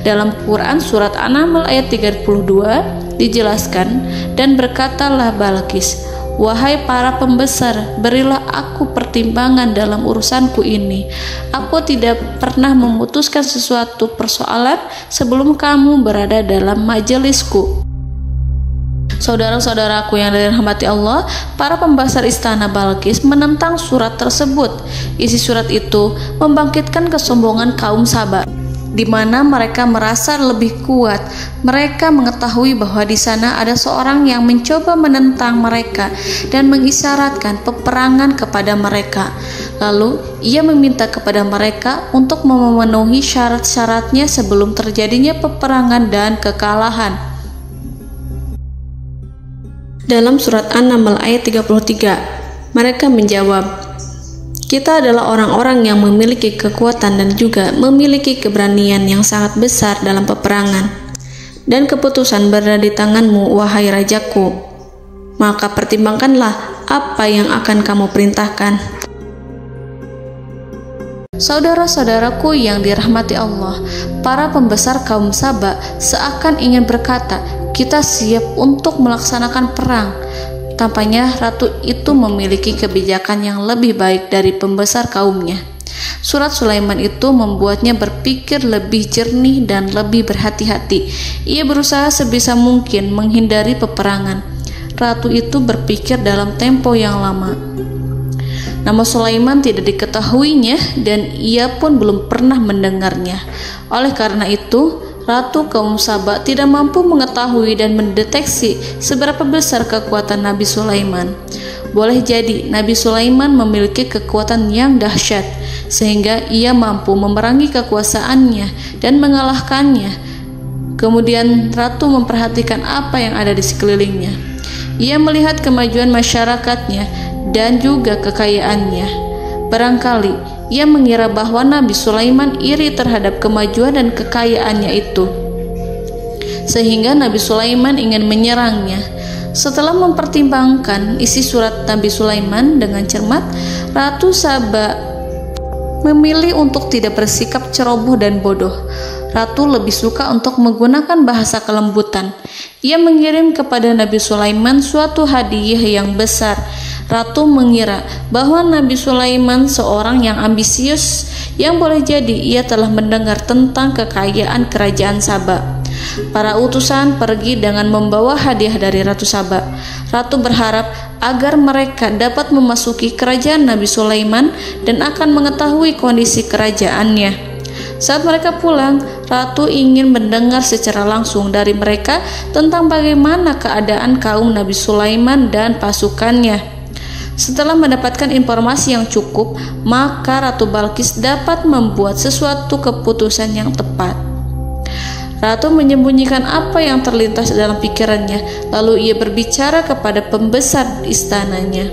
Dalam Quran surat An-Naml ayat 32 dijelaskan, "Dan berkatalah Balqis, wahai para pembesar, berilah aku pertimbangan dalam urusanku ini. Aku tidak pernah memutuskan sesuatu persoalan sebelum kamu berada dalam majelisku." Saudara-saudaraku yang dirahmati Allah, para pembesar istana Balqis menentang surat tersebut. Isi surat itu membangkitkan kesombongan kaum Sabak, di mana mereka merasa lebih kuat. Mereka mengetahui bahwa di sana ada seorang yang mencoba menentang mereka dan mengisyaratkan peperangan kepada mereka. Lalu ia meminta kepada mereka untuk memenuhi syarat-syaratnya sebelum terjadinya peperangan dan kekalahan. Dalam surat An-Naml ayat 33, mereka menjawab, "Kita adalah orang-orang yang memiliki kekuatan dan juga memiliki keberanian yang sangat besar dalam peperangan. Dan keputusan berada di tanganmu, wahai rajaku. Maka pertimbangkanlah apa yang akan kamu perintahkan." Saudara-saudaraku yang dirahmati Allah, para pembesar kaum Sabak seakan ingin berkata, "Kita siap untuk melaksanakan perang." Tampaknya ratu itu memiliki kebijakan yang lebih baik dari pembesar kaumnya. Surat Sulaiman itu membuatnya berpikir lebih jernih dan lebih berhati-hati. Ia berusaha sebisa mungkin menghindari peperangan. Ratu itu berpikir dalam tempo yang lama. Nama Sulaiman tidak diketahuinya dan ia pun belum pernah mendengarnya. Oleh karena itu, Ratu kaum Sabak tidak mampu mengetahui dan mendeteksi seberapa besar kekuatan Nabi Sulaiman. boleh jadi Nabi Sulaiman memiliki kekuatan yang dahsyat sehingga ia mampu memerangi kekuasaannya dan mengalahkannya. Kemudian ratu memperhatikan apa yang ada di sekelilingnya. Ia melihat kemajuan masyarakatnya dan juga kekayaannya. Barangkali ia mengira bahwa Nabi Sulaiman iri terhadap kemajuan dan kekayaannya itu, sehingga Nabi Sulaiman ingin menyerangnya. Setelah mempertimbangkan isi surat Nabi Sulaiman dengan cermat, Ratu Saba memilih untuk tidak bersikap ceroboh dan bodoh. Ratu lebih suka untuk menggunakan bahasa kelembutan. Ia mengirim kepada Nabi Sulaiman suatu hadiah yang besar. Ratu mengira bahwa Nabi Sulaiman seorang yang ambisius, yang boleh jadi ia telah mendengar tentang kekayaan kerajaan Saba. Para utusan pergi dengan membawa hadiah dari Ratu Saba. Ratu berharap agar mereka dapat memasuki kerajaan Nabi Sulaiman dan akan mengetahui kondisi kerajaannya. Saat mereka pulang, Ratu ingin mendengar secara langsung dari mereka tentang bagaimana keadaan kaum Nabi Sulaiman dan pasukannya. Setelah mendapatkan informasi yang cukup, maka Ratu Balqis dapat membuat sesuatu keputusan yang tepat. Ratu menyembunyikan apa yang terlintas dalam pikirannya, lalu ia berbicara kepada pembesar istananya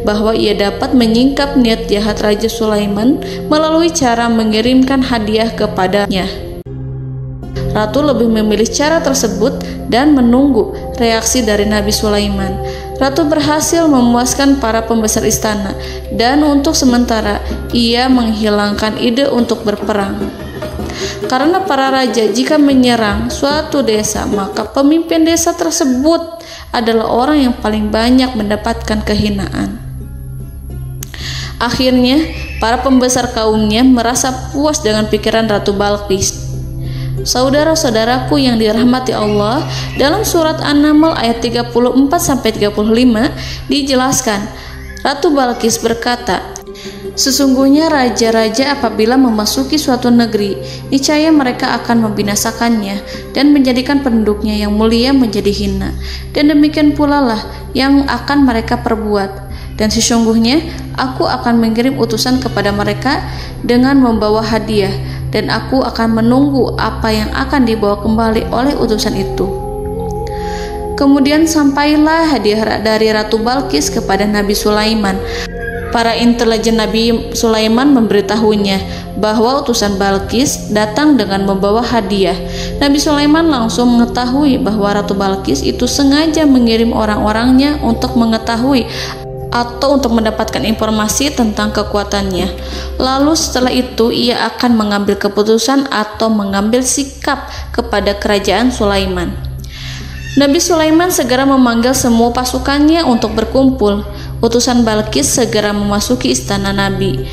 bahwa ia dapat menyingkap niat jahat Raja Sulaiman melalui cara mengirimkan hadiah kepadanya. Ratu lebih memilih cara tersebut dan menunggu reaksi dari Nabi Sulaiman. Ratu berhasil memuaskan para pembesar istana, dan untuk sementara ia menghilangkan ide untuk berperang. Karena para raja jika menyerang suatu desa, maka pemimpin desa tersebut adalah orang yang paling banyak mendapatkan kehinaan. Akhirnya, para pembesar kaumnya merasa puas dengan pikiran Ratu Balqis. Saudara-saudaraku yang dirahmati Allah, dalam surat An-Naml ayat 34-35 dijelaskan, Ratu Balqis berkata, "Sesungguhnya raja-raja apabila memasuki suatu negeri, niscaya mereka akan membinasakannya dan menjadikan penduduknya yang mulia menjadi hina. Dan demikian pula lah yang akan mereka perbuat. Dan sesungguhnya aku akan mengirim utusan kepada mereka dengan membawa hadiah, dan aku akan menunggu apa yang akan dibawa kembali oleh utusan itu." Kemudian sampailah hadiah dari Ratu Balqis kepada Nabi Sulaiman. Para intelijen Nabi Sulaiman memberitahunya bahwa utusan Balqis datang dengan membawa hadiah. Nabi Sulaiman langsung mengetahui bahwa Ratu Balqis itu sengaja mengirim orang-orangnya untuk mengetahui atau untuk mendapatkan informasi tentang kekuatannya. Lalu setelah itu ia akan mengambil keputusan atau mengambil sikap kepada kerajaan Sulaiman. Nabi Sulaiman segera memanggil semua pasukannya untuk berkumpul. Utusan Balqis segera memasuki istana Nabi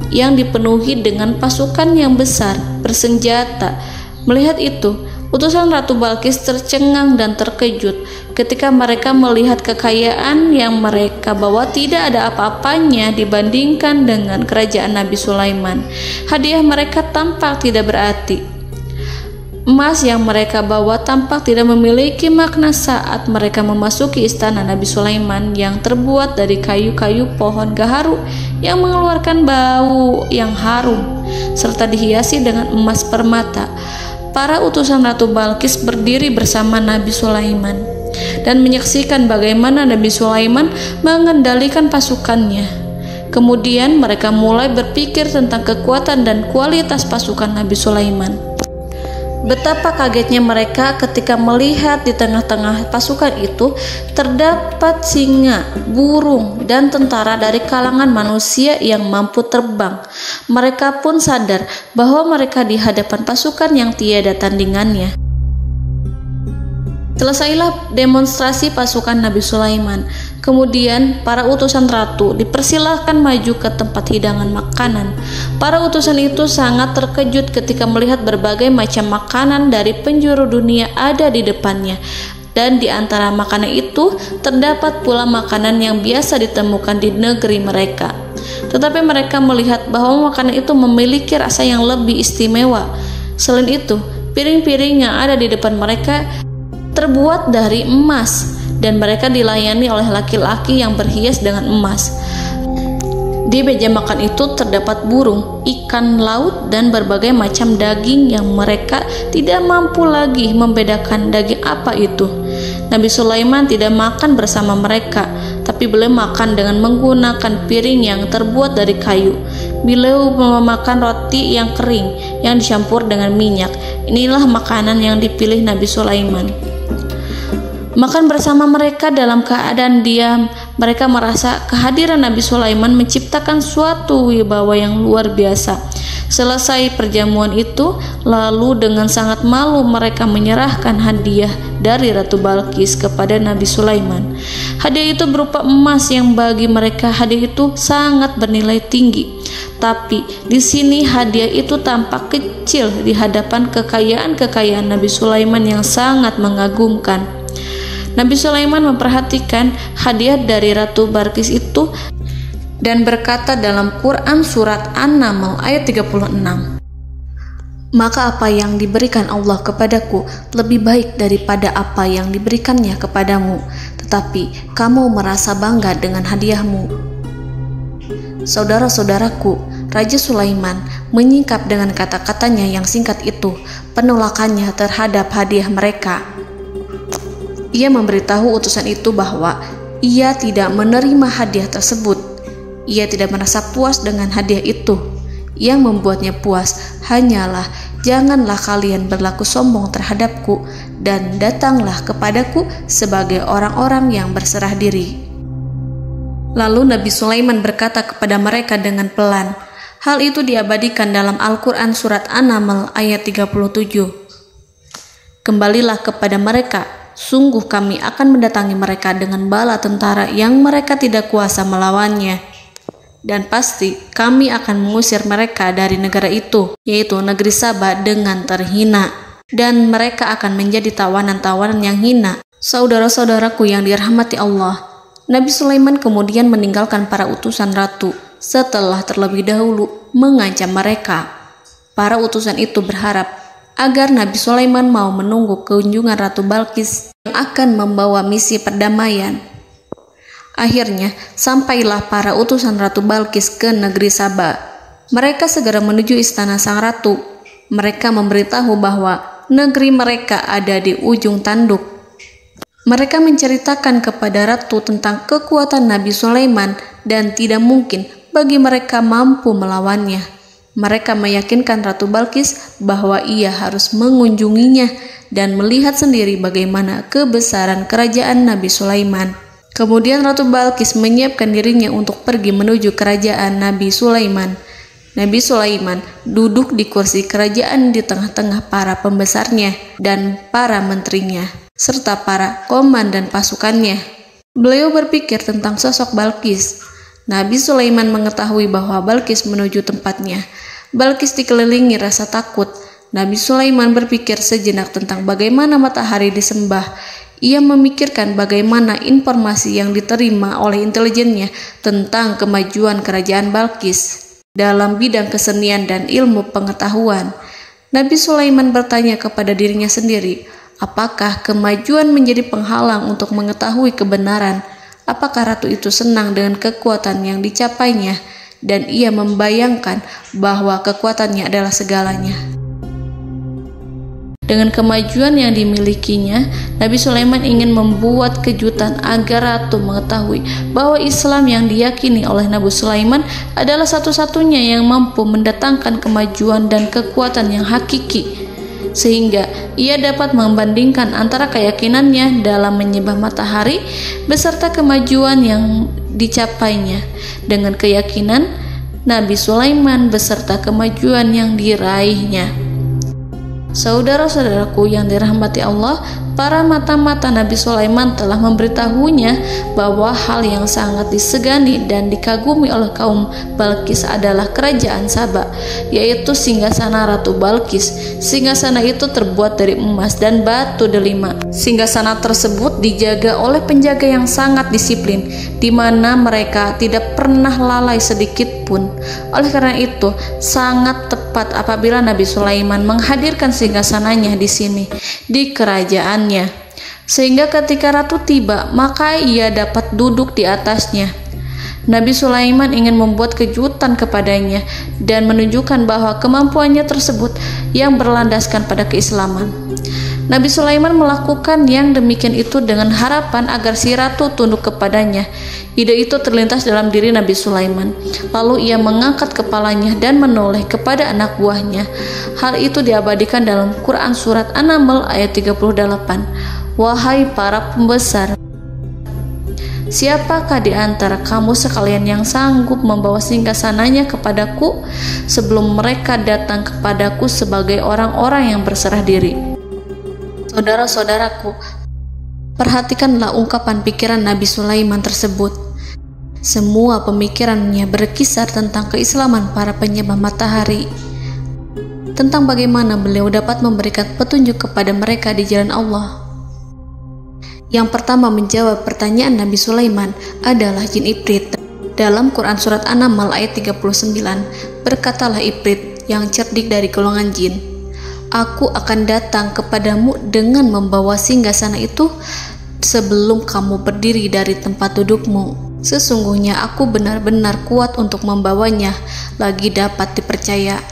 yang dipenuhi dengan pasukan yang besar bersenjata. Melihat itu, utusan Ratu Balqis tercengang dan terkejut ketika mereka melihat kekayaan yang mereka bawa tidak ada apa-apanya dibandingkan dengan kerajaan Nabi Sulaiman. Hadiah mereka tampak tidak berarti. Emas yang mereka bawa tampak tidak memiliki makna saat mereka memasuki istana Nabi Sulaiman yang terbuat dari kayu-kayu pohon gaharu yang mengeluarkan bau yang harum serta dihiasi dengan emas permata. Para utusan Ratu Balqis berdiri bersama Nabi Sulaiman dan menyaksikan bagaimana Nabi Sulaiman mengendalikan pasukannya. Kemudian mereka mulai berpikir tentang kekuatan dan kualitas pasukan Nabi Sulaiman. Betapa kagetnya mereka ketika melihat di tengah-tengah pasukan itu terdapat singa, burung, dan tentara dari kalangan manusia yang mampu terbang. Mereka pun sadar bahwa mereka di hadapan pasukan yang tiada tandingannya. Selesailah demonstrasi pasukan Nabi Sulaiman. Kemudian para utusan ratu dipersilahkan maju ke tempat hidangan makanan. Para utusan itu sangat terkejut ketika melihat berbagai macam makanan dari penjuru dunia ada di depannya. Dan di antara makanan itu terdapat pula makanan yang biasa ditemukan di negeri mereka. Tetapi mereka melihat bahwa makanan itu memiliki rasa yang lebih istimewa. Selain itu, piring-piring yang ada di depan mereka terbuat dari emas dan mereka dilayani oleh laki-laki yang berhias dengan emas. Di meja makan itu terdapat burung, ikan laut, dan berbagai macam daging yang mereka tidak mampu lagi membedakan daging apa itu. Nabi Sulaiman tidak makan bersama mereka, tapi beliau makan dengan menggunakan piring yang terbuat dari kayu. Beliau memakan roti yang kering yang dicampur dengan minyak. Inilah makanan yang dipilih Nabi Sulaiman. Makan bersama mereka dalam keadaan diam, mereka merasa kehadiran Nabi Sulaiman menciptakan suatu wibawa yang luar biasa. Selesai perjamuan itu, lalu dengan sangat malu mereka menyerahkan hadiah dari Ratu Balqis kepada Nabi Sulaiman. Hadiah itu berupa emas yang bagi mereka hadiah itu sangat bernilai tinggi. Tapi di sini hadiah itu tampak kecil di hadapan kekayaan Nabi Sulaiman yang sangat mengagumkan. Nabi Sulaiman memperhatikan hadiah dari Ratu Balqis itu dan berkata dalam Quran surat An-Naml ayat 36, "Maka apa yang diberikan Allah kepadaku lebih baik daripada apa yang diberikannya kepadamu, tetapi kamu merasa bangga dengan hadiahmu." Saudara-saudaraku, Raja Sulaiman menyingkap dengan kata-katanya yang singkat itu penolakannya terhadap hadiah mereka. Ia memberitahu utusan itu bahwa ia tidak menerima hadiah tersebut. Ia tidak merasa puas dengan hadiah itu. Yang membuatnya puas hanyalah, janganlah kalian berlaku sombong terhadapku dan datanglah kepadaku sebagai orang-orang yang berserah diri. Lalu Nabi Sulaiman berkata kepada mereka dengan pelan. Hal itu diabadikan dalam Al-Quran surat An-Naml ayat 37. "Kembalilah kepada mereka, sungguh kami akan mendatangi mereka dengan bala tentara yang mereka tidak kuasa melawannya. Dan pasti kami akan mengusir mereka dari negara itu, yaitu negeri Saba, dengan terhina. Dan mereka akan menjadi tawanan-tawanan yang hina." Saudara-saudaraku yang dirahmati Allah, Nabi Sulaiman kemudian meninggalkan para utusan ratu setelah terlebih dahulu mengancam mereka. Para utusan itu berharap agar Nabi Sulaiman mau menunggu kunjungan Ratu Balqis yang akan membawa misi perdamaian. Akhirnya, sampailah para utusan Ratu Balqis ke negeri Saba. Mereka segera menuju istana sang ratu. Mereka memberitahu bahwa negeri mereka ada di ujung tanduk. Mereka menceritakan kepada ratu tentang kekuatan Nabi Sulaiman dan tidak mungkin bagi mereka mampu melawannya. Mereka meyakinkan Ratu Balqis bahwa ia harus mengunjunginya dan melihat sendiri bagaimana kebesaran kerajaan Nabi Sulaiman. Kemudian Ratu Balqis menyiapkan dirinya untuk pergi menuju kerajaan Nabi Sulaiman. Nabi Sulaiman duduk di kursi kerajaan di tengah-tengah para pembesarnya dan para menterinya, serta para komandan pasukannya. Beliau berpikir tentang sosok Balqis. Nabi Sulaiman mengetahui bahwa Balqis menuju tempatnya. Balqis dikelilingi rasa takut. Nabi Sulaiman berpikir sejenak tentang bagaimana matahari disembah. Ia memikirkan bagaimana informasi yang diterima oleh intelijennya tentang kemajuan kerajaan Balqis dalam bidang kesenian dan ilmu pengetahuan. Nabi Sulaiman bertanya kepada dirinya sendiri, apakah kemajuan menjadi penghalang untuk mengetahui kebenaran? Apakah ratu itu senang dengan kekuatan yang dicapainya? Dan ia membayangkan bahwa kekuatannya adalah segalanya. Dengan kemajuan yang dimilikinya, Nabi Sulaiman ingin membuat kejutan agar ratu mengetahui bahwa Islam yang diyakini oleh Nabi Sulaiman adalah satu-satunya yang mampu mendatangkan kemajuan dan kekuatan yang hakiki, sehingga ia dapat membandingkan antara keyakinannya dalam menyembah matahari beserta kemajuan yang dicapainya dengan keyakinan Nabi Sulaiman beserta kemajuan yang diraihnya. Saudara-saudaraku yang dirahmati Allah, para mata-mata Nabi Sulaiman telah memberitahunya bahwa hal yang sangat disegani dan dikagumi oleh kaum Balqis adalah kerajaan Saba, yaitu singgasana Ratu Balqis. Singgasana itu terbuat dari emas dan batu delima. Singgasana tersebut dijaga oleh penjaga yang sangat disiplin, di mana mereka tidak pernah lalai sedikit pun. Oleh karena itu, sangat tepat apabila Nabi Sulaiman menghadirkan singgasananya di sini, di kerajaannya. sehingga ketika ratu tiba, maka ia dapat duduk di atasnya. Nabi Sulaiman ingin membuat kejutan kepadanya dan menunjukkan bahwa kemampuannya tersebut yang berlandaskan pada keislaman. Nabi Sulaiman melakukan yang demikian itu dengan harapan agar si ratu tunduk kepadanya. Ide itu terlintas dalam diri Nabi Sulaiman. Lalu ia mengangkat kepalanya dan menoleh kepada anak buahnya. Hal itu diabadikan dalam Quran Surat An-Naml ayat 38. Wahai para pembesar, siapakah di antara kamu sekalian yang sanggup membawa singgasananya kepadaku sebelum mereka datang kepadaku sebagai orang-orang yang berserah diri? Saudara-saudaraku, perhatikanlah ungkapan pikiran Nabi Sulaiman tersebut. Semua pemikirannya berkisar tentang keislaman para penyembah matahari, tentang bagaimana beliau dapat memberikan petunjuk kepada mereka di jalan Allah. Yang pertama menjawab pertanyaan Nabi Sulaiman adalah jin Ifrit. Dalam Quran Surat An-Naml ayat 39, berkatalah Ifrit yang cerdik dari golongan jin, "Aku akan datang kepadamu dengan membawa singgasana itu sebelum kamu berdiri dari tempat dudukmu. Sesungguhnya aku benar-benar kuat untuk membawanya, lagi dapat dipercaya."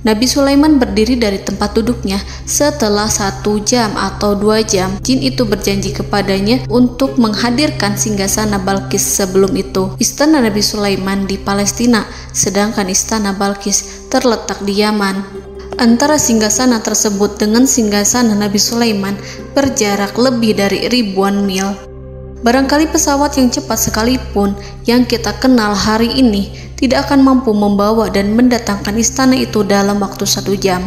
Nabi Sulaiman berdiri dari tempat duduknya. Setelah 1 jam atau 2 jam, jin itu berjanji kepadanya untuk menghadirkan singgasana Balkis. Sebelum itu, istana Nabi Sulaiman di Palestina, sedangkan istana Balkis terletak di Yaman. Antara singgasana tersebut dengan singgasana Nabi Sulaiman berjarak lebih dari ribuan mil. Barangkali pesawat yang cepat sekalipun yang kita kenal hari ini tidak akan mampu membawa dan mendatangkan istana itu dalam waktu 1 jam.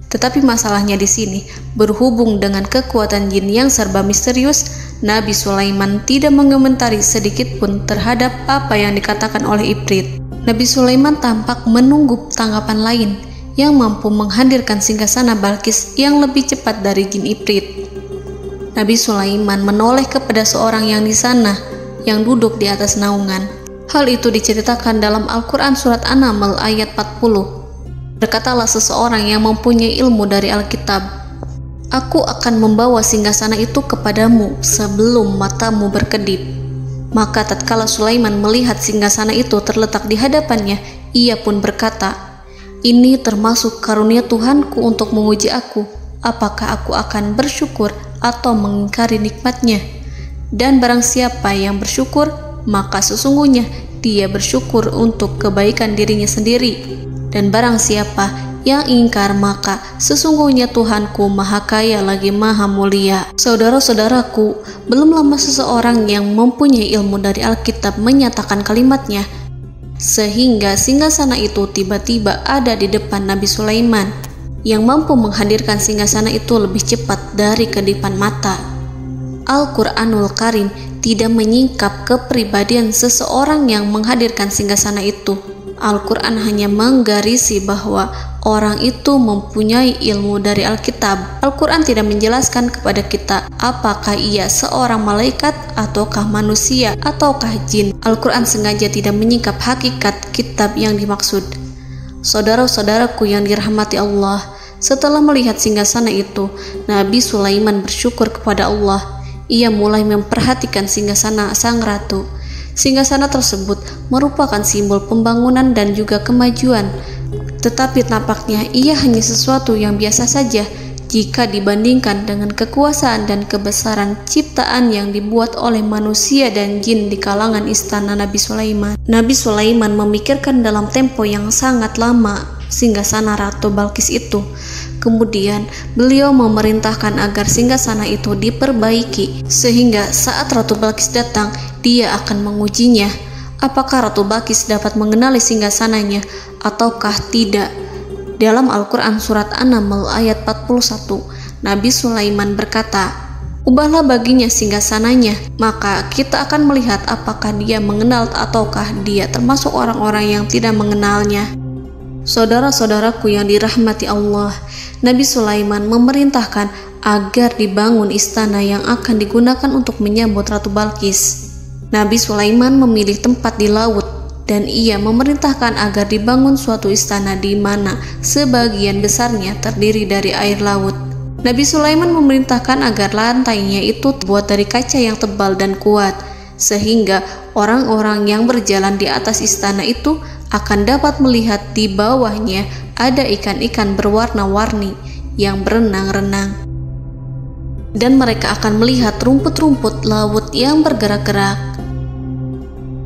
Tetapi masalahnya di sini, berhubung dengan kekuatan jin yang serba misterius, Nabi Sulaiman tidak mengomentari sedikit pun terhadap apa yang dikatakan oleh Ifrit. Nabi Sulaiman tampak menunggu tanggapan lain yang mampu menghadirkan singgasana Balkis yang lebih cepat dari jin Ifrit. Nabi Sulaiman menoleh kepada seorang yang di sana, yang duduk di atas naungan. Hal itu diceritakan dalam Al-Quran Surat An-Naml ayat 40. Berkatalah seseorang yang mempunyai ilmu dari Alkitab, "Aku akan membawa singgasana itu kepadamu sebelum matamu berkedip." Maka tatkala Sulaiman melihat singgasana itu terletak di hadapannya, ia pun berkata, "Ini termasuk karunia Tuhanku untuk menguji aku. Apakah aku akan bersyukur atau mengingkari nikmatnya? Dan barang siapa yang bersyukur, maka sesungguhnya dia bersyukur untuk kebaikan dirinya sendiri. Dan barang siapa yang ingkar, maka sesungguhnya Tuhanku maha kaya lagi maha mulia." Saudara-saudaraku, belum lama seseorang yang mempunyai ilmu dari Alkitab menyatakan kalimatnya, sehingga singgasana itu tiba-tiba ada di depan Nabi Sulaiman, yang mampu menghadirkan singgasana itu lebih cepat dari kedipan mata. Al-Quranul Karim tidak menyingkap kepribadian seseorang yang menghadirkan singgasana itu. Al-Quran hanya menggarisi bahwa orang itu mempunyai ilmu dari Alkitab. Al-Quran tidak menjelaskan kepada kita apakah ia seorang malaikat ataukah manusia ataukah jin. Al-Quran sengaja tidak menyingkap hakikat kitab yang dimaksud. Saudara-saudaraku yang dirahmati Allah, setelah melihat singgasana itu, Nabi Sulaiman bersyukur kepada Allah. Ia mulai memperhatikan singgasana sang ratu. Singgasana tersebut merupakan simbol pembangunan dan juga kemajuan, tetapi tampaknya ia hanya sesuatu yang biasa saja jika dibandingkan dengan kekuasaan dan kebesaran ciptaan yang dibuat oleh manusia dan jin di kalangan istana Nabi Sulaiman. Nabi Sulaiman memikirkan dalam tempo yang sangat lama singgasana Ratu Balkis itu. Kemudian beliau memerintahkan agar singgasana itu diperbaiki, sehingga saat Ratu Balkis datang, dia akan mengujinya. Apakah Ratu Balkis dapat mengenali singgasananya ataukah tidak? Dalam Al-Quran Surat An-Naml ayat 41, Nabi Sulaiman berkata, "Ubahlah baginya singgasananya, maka kita akan melihat apakah dia mengenal ataukah dia termasuk orang-orang yang tidak mengenalnya." Saudara-saudaraku yang dirahmati Allah, Nabi Sulaiman memerintahkan agar dibangun istana yang akan digunakan untuk menyambut Ratu Balkis. Nabi Sulaiman memilih tempat di laut, dan ia memerintahkan agar dibangun suatu istana di mana sebagian besarnya terdiri dari air laut. Nabi Sulaiman memerintahkan agar lantainya itu terbuat dari kaca yang tebal dan kuat, sehingga orang-orang yang berjalan di atas istana itu akan dapat melihat di bawahnya ada ikan-ikan berwarna-warni yang berenang-renang. Dan mereka akan melihat rumput-rumput laut yang bergerak-gerak.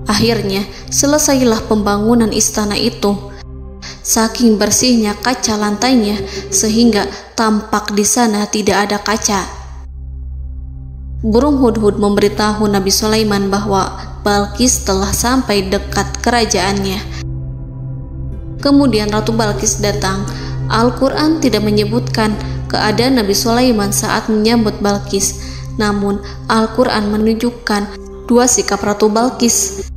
Akhirnya, selesailah pembangunan istana itu. Saking bersihnya kaca lantainya, sehingga tampak di sana tidak ada kaca. Burung hudhud memberitahu Nabi Sulaiman bahwa Balqis telah sampai dekat kerajaannya. Kemudian Ratu Balqis datang. Al-Quran tidak menyebutkan keadaan Nabi Sulaiman saat menyambut Balqis, namun Al-Quran menunjukkan dua sikap Ratu Balqis.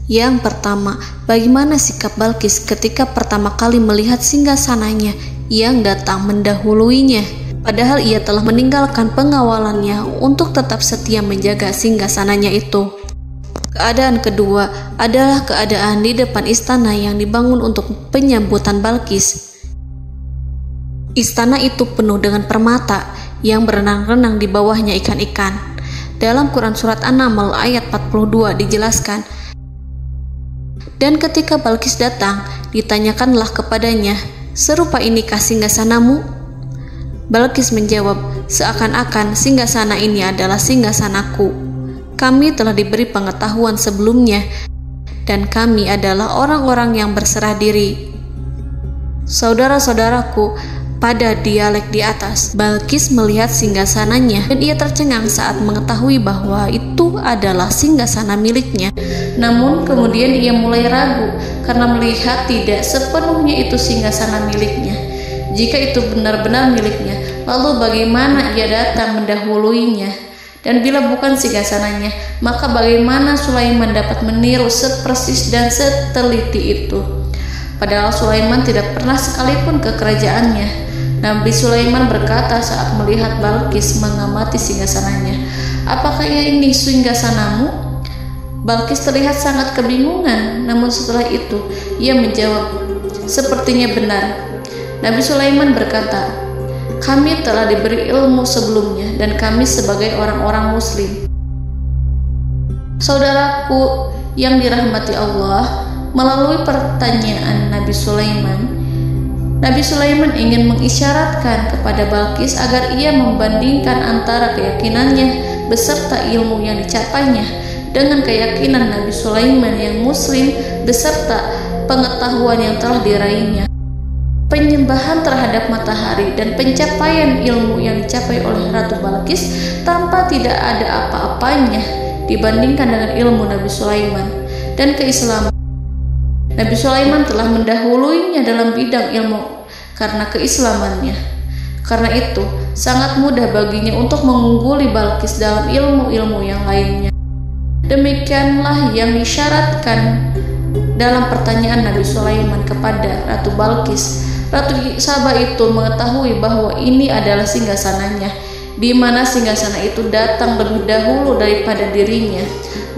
Yang pertama, bagaimana sikap Balqis ketika pertama kali melihat singgasananya yang datang mendahuluinya, padahal ia telah meninggalkan pengawalannya untuk tetap setia menjaga singgasananya itu. Keadaan kedua adalah keadaan di depan istana yang dibangun untuk penyambutan Balqis. Istana itu penuh dengan permata yang berenang-renang di bawahnya ikan-ikan. Dalam Quran Surat An-Naml ayat 42 dijelaskan, dan ketika Balqis datang, ditanyakanlah kepadanya, "Serupa inikah singgasanamu?" Balqis menjawab, "Seakan-akan singgasana ini adalah singgasanaku. Kami telah diberi pengetahuan sebelumnya, dan kami adalah orang-orang yang berserah diri." Saudara-saudaraku, pada dialek di atas, Balqis melihat singgasananya dan ia tercengang saat mengetahui bahwa itu adalah singgasana miliknya. Namun kemudian ia mulai ragu karena melihat tidak sepenuhnya itu singgasana miliknya. Jika itu benar-benar miliknya, lalu bagaimana ia datang mendahuluinya? Dan bila bukan singgasananya, maka bagaimana Sulaiman dapat meniru sepersis dan seteliti itu? Padahal Sulaiman tidak pernah sekalipun ke kerajaannya. Nabi Sulaiman berkata saat melihat Balqis mengamati singgasananya, "Apakah ini singgasanamu?" Balqis terlihat sangat kebingungan, namun setelah itu ia menjawab, "Sepertinya benar." Nabi Sulaiman berkata, "Kami telah diberi ilmu sebelumnya dan kami sebagai orang-orang muslim." Saudaraku yang dirahmati Allah, melalui pertanyaan Nabi Sulaiman ingin mengisyaratkan kepada Balqis agar ia membandingkan antara keyakinannya beserta ilmu yang dicapainya dengan keyakinan Nabi Sulaiman yang muslim beserta pengetahuan yang telah diraihnya. Penyembahan terhadap matahari dan pencapaian ilmu yang dicapai oleh Ratu Balqis tanpa tidak ada apa-apanya dibandingkan dengan ilmu Nabi Sulaiman dan keislaman. Nabi Sulaiman telah mendahuluinya dalam bidang ilmu karena keislamannya. Karena itu, sangat mudah baginya untuk mengungguli Balqis dalam ilmu-ilmu yang lainnya. Demikianlah yang disyaratkan dalam pertanyaan Nabi Sulaiman kepada Ratu Balqis. Ratu Saba itu mengetahui bahwa ini adalah singgasananya, di mana singgasana itu datang lebih dahulu daripada dirinya.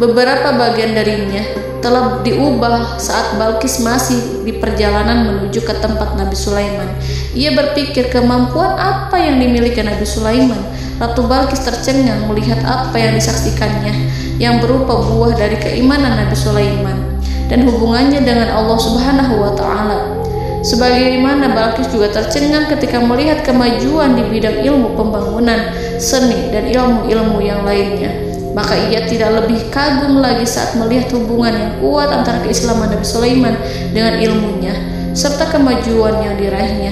Beberapa bagian darinya telah diubah saat Balqis masih di perjalanan menuju ke tempat Nabi Sulaiman. Ia berpikir kemampuan apa yang dimiliki Nabi Sulaiman. Ratu Balqis tercengang melihat apa yang disaksikannya, yang berupa buah dari keimanan Nabi Sulaiman dan hubungannya dengan Allah Subhanahu wa Ta'ala. Sebagaimana Balqis juga tercengang ketika melihat kemajuan di bidang ilmu pembangunan, seni, dan ilmu-ilmu yang lainnya. Maka ia tidak lebih kagum lagi saat melihat hubungan yang kuat antara keislaman Nabi Sulaiman dengan ilmunya serta kemajuan yang diraihnya.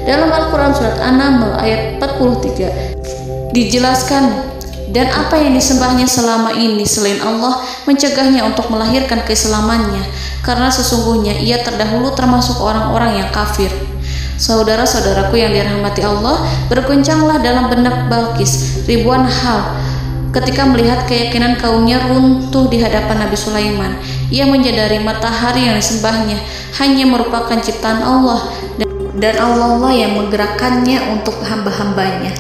Dalam Al-Quran Surat An-Naml ayat 43 dijelaskan, dan apa yang disembahnya selama ini selain Allah mencegahnya untuk melahirkan keislamannya, karena sesungguhnya ia terdahulu termasuk orang-orang yang kafir. Saudara-saudaraku yang dirahmati Allah, berguncanglah dalam benak Balqis ribuan hal ketika melihat keyakinan kaumnya runtuh di hadapan Nabi Sulaiman. Ia menyadari matahari yang disembahnya hanya merupakan ciptaan Allah, dan Allah lah yang menggerakkannya untuk hamba-hambanya.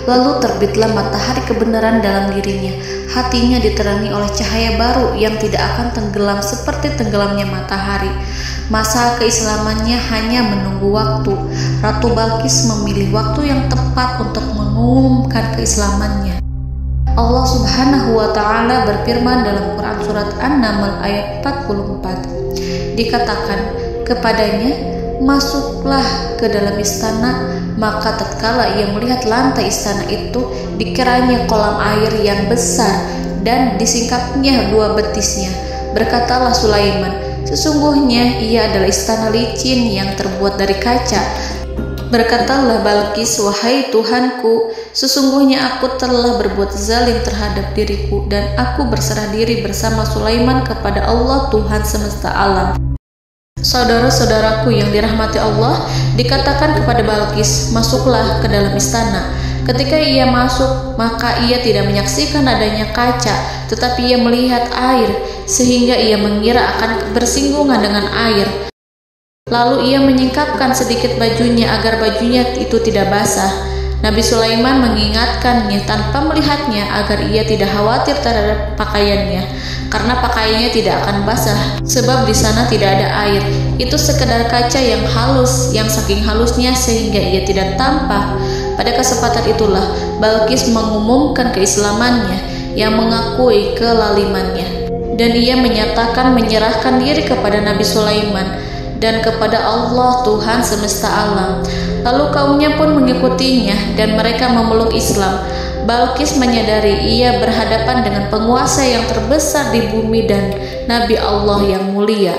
Lalu terbitlah matahari kebenaran dalam dirinya. Hatinya diterangi oleh cahaya baru yang tidak akan tenggelam seperti tenggelamnya matahari. Masa keislamannya hanya menunggu waktu. Ratu Balqis memilih waktu yang tepat untuk mengumumkan keislamannya. Allah Subhanahu wa Ta'ala berfirman dalam Quran Surat An-Naml ayat 44. Dikatakan kepadanya, masuklah ke dalam istana. Maka tatkala ia melihat lantai istana itu, dikiranya kolam air yang besar dan disingkapnya 2 betisnya. Berkatalah Sulaiman, sesungguhnya ia adalah istana licin yang terbuat dari kaca. Berkatalah Balqis, wahai Tuhanku, sesungguhnya aku telah berbuat zalim terhadap diriku dan aku berserah diri bersama Sulaiman kepada Allah Tuhan semesta alam. Saudara-saudaraku yang dirahmati Allah, dikatakan kepada Balqis, masuklah ke dalam istana. Ketika ia masuk, maka ia tidak menyaksikan adanya kaca, tetapi ia melihat air, sehingga ia mengira akan bersinggungan dengan air. Lalu ia menyingkapkan sedikit bajunya agar bajunya itu tidak basah. Nabi Sulaiman mengingatkannya tanpa melihatnya agar ia tidak khawatir terhadap pakaiannya, karena pakaiannya tidak akan basah sebab di sana tidak ada air. Itu sekedar kaca yang halus, yang saking halusnya sehingga ia tidak tampak. Pada kesempatan itulah Balqis mengumumkan keislamannya yang mengakui kelalimannya, dan ia menyatakan menyerahkan diri kepada Nabi Sulaiman dan kepada Allah Tuhan semesta alam. Lalu kaumnya pun mengikutinya dan mereka memeluk Islam. Balqis menyadari ia berhadapan dengan penguasa yang terbesar di bumi dan Nabi Allah yang mulia.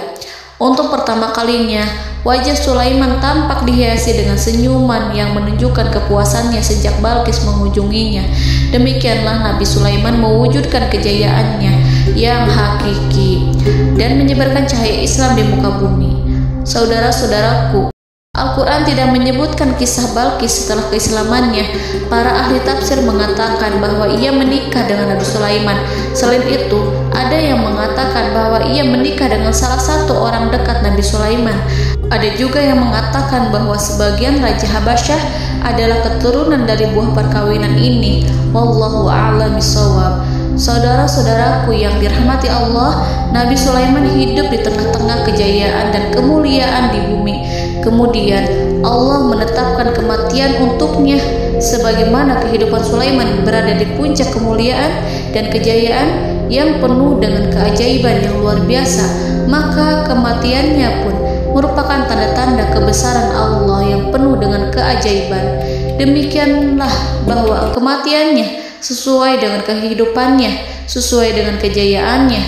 Untuk pertama kalinya, wajah Sulaiman tampak dihiasi dengan senyuman yang menunjukkan kepuasannya sejak Balqis mengunjunginya. Demikianlah Nabi Sulaiman mewujudkan kejayaannya yang hakiki dan menyebarkan cahaya Islam di muka bumi. Saudara-saudaraku, Al-Quran tidak menyebutkan kisah Balqis setelah keislamannya. Para ahli tafsir mengatakan bahwa ia menikah dengan Nabi Sulaiman. Selain itu, ada yang mengatakan bahwa ia menikah dengan salah satu orang dekat Nabi Sulaiman. Ada juga yang mengatakan bahwa sebagian Raja Habasyah adalah keturunan dari buah perkawinan ini. Wallahu a'lam bishawab. Saudara-saudaraku yang dirahmati Allah, Nabi Sulaiman hidup di tengah-tengah kejayaan dan kemuliaan di bumi. Kemudian Allah menetapkan kematian untuknya, sebagaimana kehidupan Sulaiman berada di puncak kemuliaan dan kejayaan yang penuh dengan keajaiban yang luar biasa, maka kematiannya pun merupakan tanda-tanda kebesaran Allah yang penuh dengan keajaiban. Demikianlah bahwa kematiannya sesuai dengan kehidupannya, sesuai dengan kejayaannya.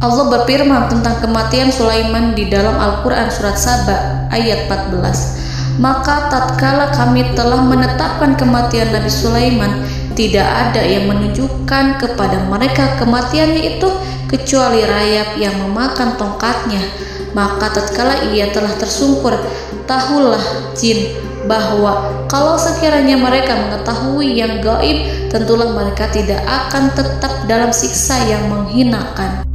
Allah berfirman tentang kematian Sulaiman di dalam Al-Quran Surat Saba ayat 14. Maka tatkala kami telah menetapkan kematian Nabi Sulaiman, tidak ada yang menunjukkan kepada mereka kematiannya itu kecuali rayap yang memakan tongkatnya. Maka tatkala ia telah tersungkur, tahulah jin bahwa kalau sekiranya mereka mengetahui yang gaib, tentulah mereka tidak akan tetap dalam siksa yang menghinakan.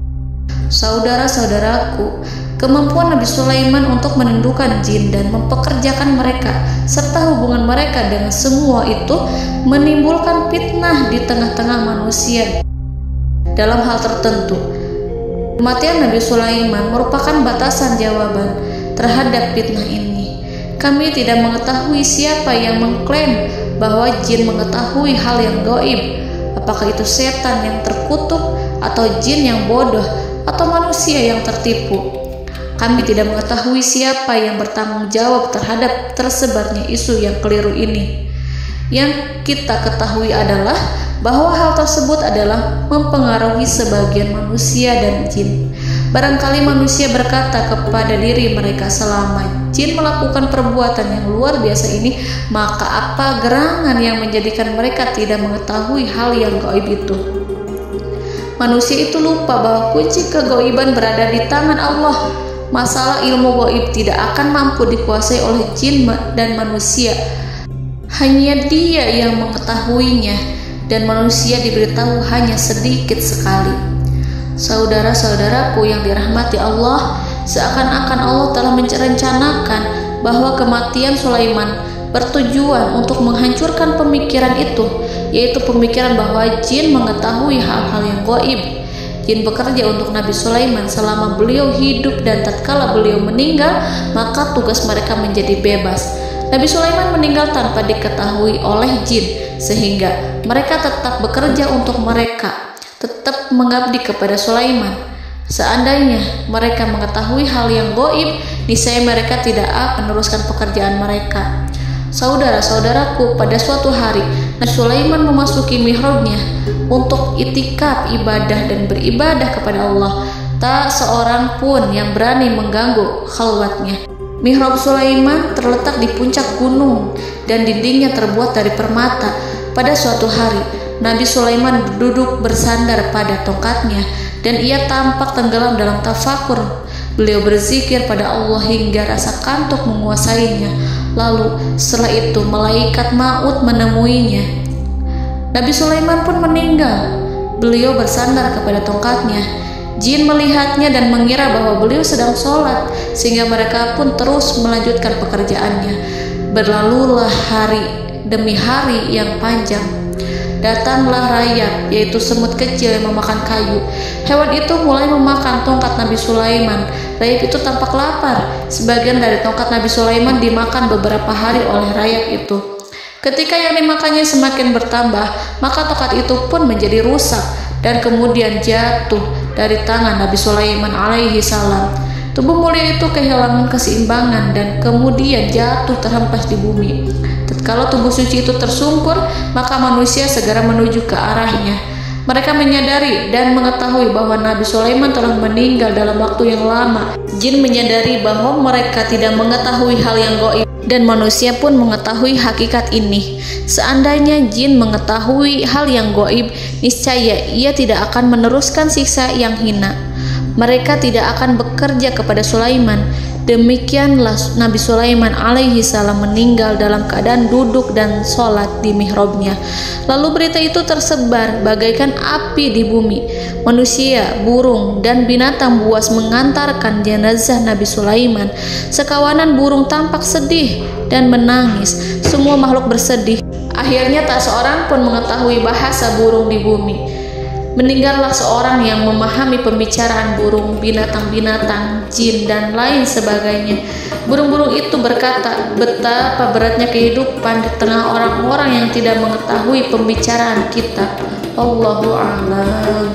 Saudara-saudaraku, kemampuan Nabi Sulaiman untuk menundukkan jin dan mempekerjakan mereka serta hubungan mereka dengan semua itu menimbulkan fitnah di tengah-tengah manusia dalam hal tertentu. Kematian Nabi Sulaiman merupakan batasan jawaban terhadap fitnah ini. Kami tidak mengetahui siapa yang mengklaim bahwa jin mengetahui hal yang gaib. Apakah itu setan yang terkutuk, atau jin yang bodoh, atau manusia yang tertipu? Kami tidak mengetahui siapa yang bertanggung jawab terhadap tersebarnya isu yang keliru ini. Yang kita ketahui adalah bahwa hal tersebut adalah mempengaruhi sebagian manusia dan jin. Barangkali manusia berkata kepada diri mereka, selama jin melakukan perbuatan yang luar biasa ini, maka apa gerangan yang menjadikan mereka tidak mengetahui hal yang gaib itu? Manusia itu lupa bahwa kunci kegaiban berada di tangan Allah. Masalah ilmu gaib tidak akan mampu dikuasai oleh jin dan manusia. Hanya Dia yang mengetahuinya, dan manusia diberitahu hanya sedikit sekali. Saudara-saudaraku yang dirahmati Allah, seakan-akan Allah telah merencanakan bahwa kematian Sulaiman bertujuan untuk menghancurkan pemikiran itu, yaitu pemikiran bahwa jin mengetahui hal-hal yang gaib. Jin bekerja untuk Nabi Sulaiman selama beliau hidup, dan tatkala beliau meninggal, maka tugas mereka menjadi bebas. Nabi Sulaiman meninggal tanpa diketahui oleh jin, sehingga mereka tetap bekerja untuk mereka, tetap mengabdi kepada Sulaiman. Seandainya mereka mengetahui hal yang gaib, niscaya mereka tidak akan meneruskan pekerjaan mereka. Saudara-saudaraku, pada suatu hari Nabi Sulaiman memasuki mihrabnya untuk itikaf ibadah dan beribadah kepada Allah. Tak seorang pun yang berani mengganggu khalwatnya. Mihrab Sulaiman terletak di puncak gunung dan dindingnya terbuat dari permata. Pada suatu hari, Nabi Sulaiman duduk bersandar pada tongkatnya dan ia tampak tenggelam dalam tafakur. Beliau berzikir pada Allah hingga rasa kantuk menguasainya. Lalu setelah itu malaikat maut menemuinya. Nabi Sulaiman pun meninggal. Beliau bersandar kepada tongkatnya. Jin melihatnya dan mengira bahwa beliau sedang sholat, sehingga mereka pun terus melanjutkan pekerjaannya. Berlalulah hari demi hari yang panjang. Datanglah rayap, yaitu semut kecil yang memakan kayu. Hewan itu mulai memakan tongkat Nabi Sulaiman. Rayap itu tampak lapar. Sebagian dari tongkat Nabi Sulaiman dimakan beberapa hari oleh rayap itu. Ketika yang dimakannya semakin bertambah, maka tongkat itu pun menjadi rusak dan kemudian jatuh dari tangan Nabi Sulaiman alaihi salam. Tubuh mulia itu kehilangan keseimbangan dan kemudian jatuh terhempas di bumi. Tatkala tubuh suci itu tersungkur, maka manusia segera menuju ke arahnya. Mereka menyadari dan mengetahui bahwa Nabi Sulaiman telah meninggal dalam waktu yang lama. Jin menyadari bahwa mereka tidak mengetahui hal yang gaib, dan manusia pun mengetahui hakikat ini. Seandainya jin mengetahui hal yang gaib, niscaya ia tidak akan meneruskan siksa yang hina. Mereka tidak akan bekerja kepada Sulaiman. Demikianlah Nabi Sulaiman alaihi salam meninggal dalam keadaan duduk dan sholat di mihrabnya. Lalu berita itu tersebar bagaikan api di bumi. Manusia, burung, dan binatang buas mengantarkan jenazah Nabi Sulaiman. Sekawanan burung tampak sedih dan menangis. Semua makhluk bersedih. Akhirnya tak seorang pun mengetahui bahasa burung di bumi. Meninggallah seorang yang memahami pembicaraan burung, binatang-binatang, jin, dan lain sebagainya. Burung-burung itu berkata, betapa beratnya kehidupan di tengah orang-orang yang tidak mengetahui pembicaraan kita. Allahu a'lam.